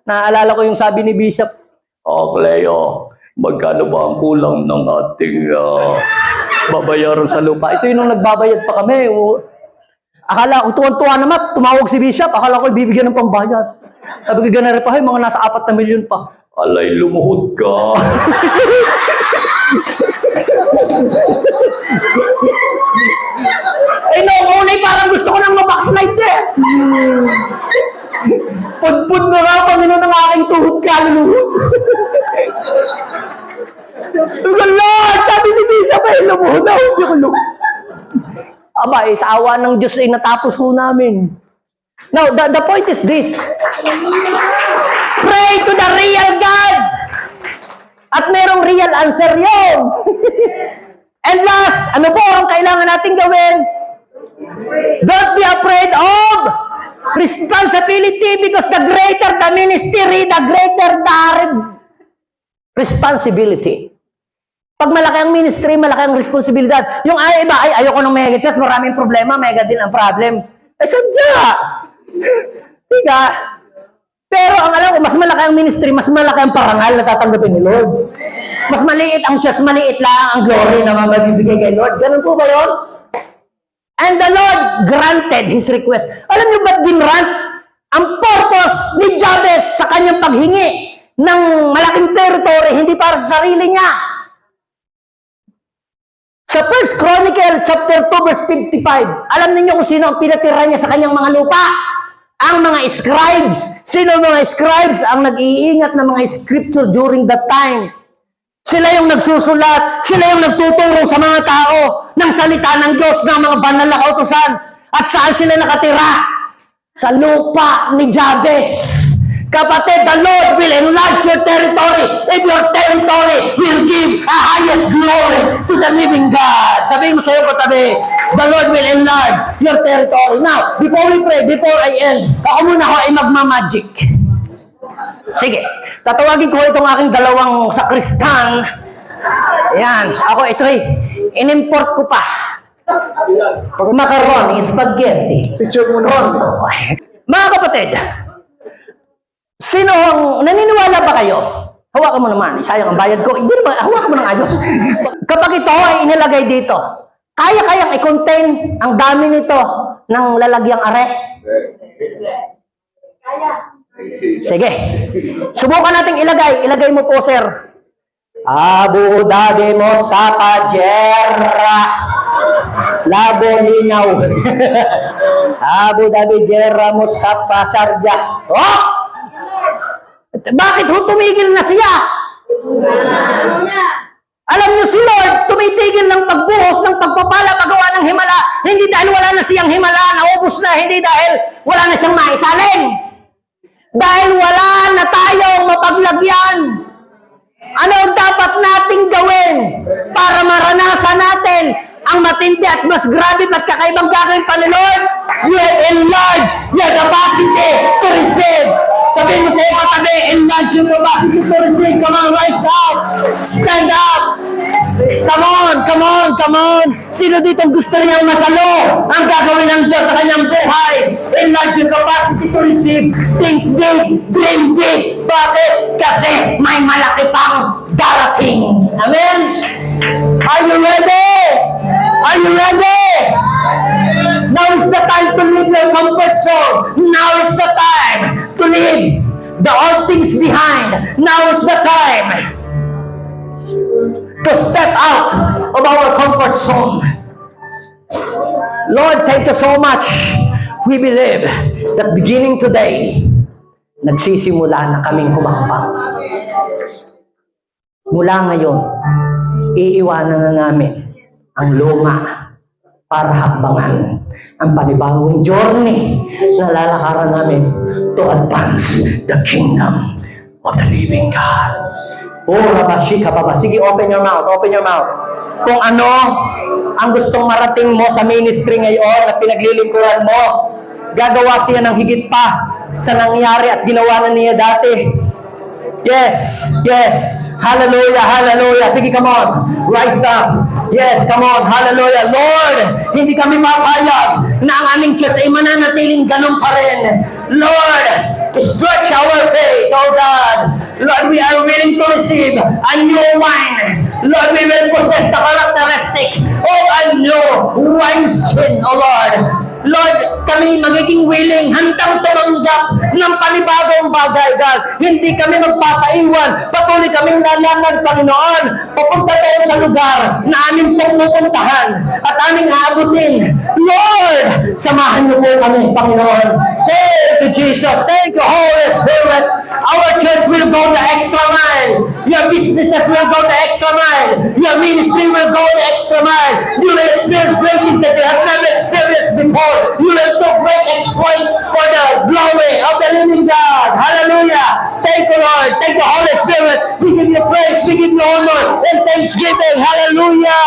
Naalala ko yung sabi ni Bishop, Cleo, magkano ba ang kulang ng ating babayaran sa lupa? Ito yung nung nagbabayad pa kami. Akala ko, tuwan-tuwa naman, tumawag si Bishop, akala ko bibigyan ng pambayad. Sabi ko, ganari pa, mga nasa 4 na milyon pa. Alay, lumuhod ka. Noong unay, parang gusto ko nang mabackslide eh. Pudpud na nga, Panginoon ng aking tuhod kaluluhod. Lord, sabi ni Bishop, lumuhod na, hindi ko lumuhod. Aba, sa awa ng Diyos ay natapos ho namin. Now, the point is this. Pray to the real God. At merong real answer yun. And last, ano po ang kailangan natin gawin? Don't be afraid of responsibility because the greater the ministry, the greater the responsibility. Pag malaki ang ministry, malaki ang responsibilidad. Yung iba, ayoko ng mega church, maraming problema, mega din ang problem. Sadya! Diga? Pero ang alam ko, mas malaki ang ministry, mas malaki ang parangal na tatanggapin ni Lord. Mas maliit ang church, maliit lang ang glory na mabibigay kay Lord. Ganun po ba yun? And the Lord granted His request. Alam niyo ba't ginrant? Ang purpose ni Jabez sa kanyang paghingi ng malaking territory, hindi para sa sarili niya. Sa 1 Chronicle chapter 2 verse 55, alam niyo kung sino ang pinatira niya sa kanyang mga lupa? Ang mga scribes. Sino ang mga scribes? Ang nag-iingat ng mga scripture during that time. Sila yung nagsusulat, sila yung nagtuturo sa mga tao ng salita ng Diyos, ng mga banal na kautusan. At saan sila nakatira? Sa lupa ni Jabez. Kapatid, the Lord will enlarge your territory if your territory will give a highest glory to the living God. Sabihin mo sa'yo katabi, the Lord will enlarge your territory. Now, before we pray, before I end, ako muna ay magmamagic. Sige, tatawagin ko itong aking dalawang sakristan. Yan, ako ito in-import ko pa. Macaroni, spaghetti. Picture mo naman. Mga kapatid, sino ang naniniwala ba kayo? Hawakan mo naman, sayang ang bayad ko. Hindi naman, hawakan mo ng ayos. Kapag ito ay inilagay dito, kaya-kayang i-contain ang dami nito ng lalagyang are? Kaya. Sige. Subukan nating ilagay. Ilagay mo po, sir. Abu Dhabi mo sa Pajera. Labo linaw. Abu Dhabi Jera mo sa Pasarja. Oh! Bakit tumigil na siya? Alam niyo si Lord, tumitigil ng pagbuhos ng pagpapala paggawa ng himala. Hindi dahil wala na siyang himala, naubos na. Hindi dahil wala na siyang maisalin. Dahil wala na tayong mapaglagyan. Ano ang dapat nating gawin para maranasan natin ang matindi at mas grabe at kakaibang gagawin pa ni Lord? You have enlarged your capacity to receive. Sabihin mo sa iyo katabi, enlarge your capacity to receive. Come on, rise up. Stand up. Come on, come on, come on. Sino dito gusto niyang masalo ang gagawin ng Diyos sa kanyang buhay? Enlarge your capacity to receive. Think big, dream big. Bakit? Kasi may malaki pang darating. Amen? Are you ready? Are you ready? Now is the time to leave your comfort zone. Now is the time to leave the old things behind. Now is the time to step out of our comfort zone. Lord, thank you so much. We believe that beginning today, nagsisimula na kaming humambang. Mula ngayon, iiwanan na namin ang luma para hakbangan ang panibagong journey na lalakaran namin to advance the kingdom of the living God. Oh, rabashika baba. Sige, open your mouth, open your mouth. Kung ano ang gustong marating mo sa ministry ngayon at pinaglilingkuran mo, gagawa siya ng higit pa sa nangyari at ginawa na niya dati. Yes, yes. Hallelujah, hallelujah. Sige, come on. Rise up. Yes, come on. Hallelujah. Lord, hindi kami mapayag na ang aming church ay mananatiling ganun pa rin. Lord, stretch our faith, oh God. Lord, we are willing to receive a new wine. Lord, we will possess the characteristic of a new wineskin, oh Lord. Lord, kami magiging willing, handang tumanggap ng panibagong bagay, God. Hindi kami magpapaiwan. Patuloy kaming lalangad, Panginoon. Papunta tayo sa lugar na aming pupuntahan at aming aabutin. Lord, samahan niyo po kami, Panginoon. Thank you, Jesus. Thank you, Holy Spirit. Our church will go the extra mile. Your businesses will go the extra mile. Your ministry will go the extra mile. You will experience great things that you have never experienced before. You will do great exploit for the glory of the living God. Hallelujah. Thank you, Lord. Thank you, Holy Spirit. We give you praise. We give you honor and thanksgiving. Hallelujah.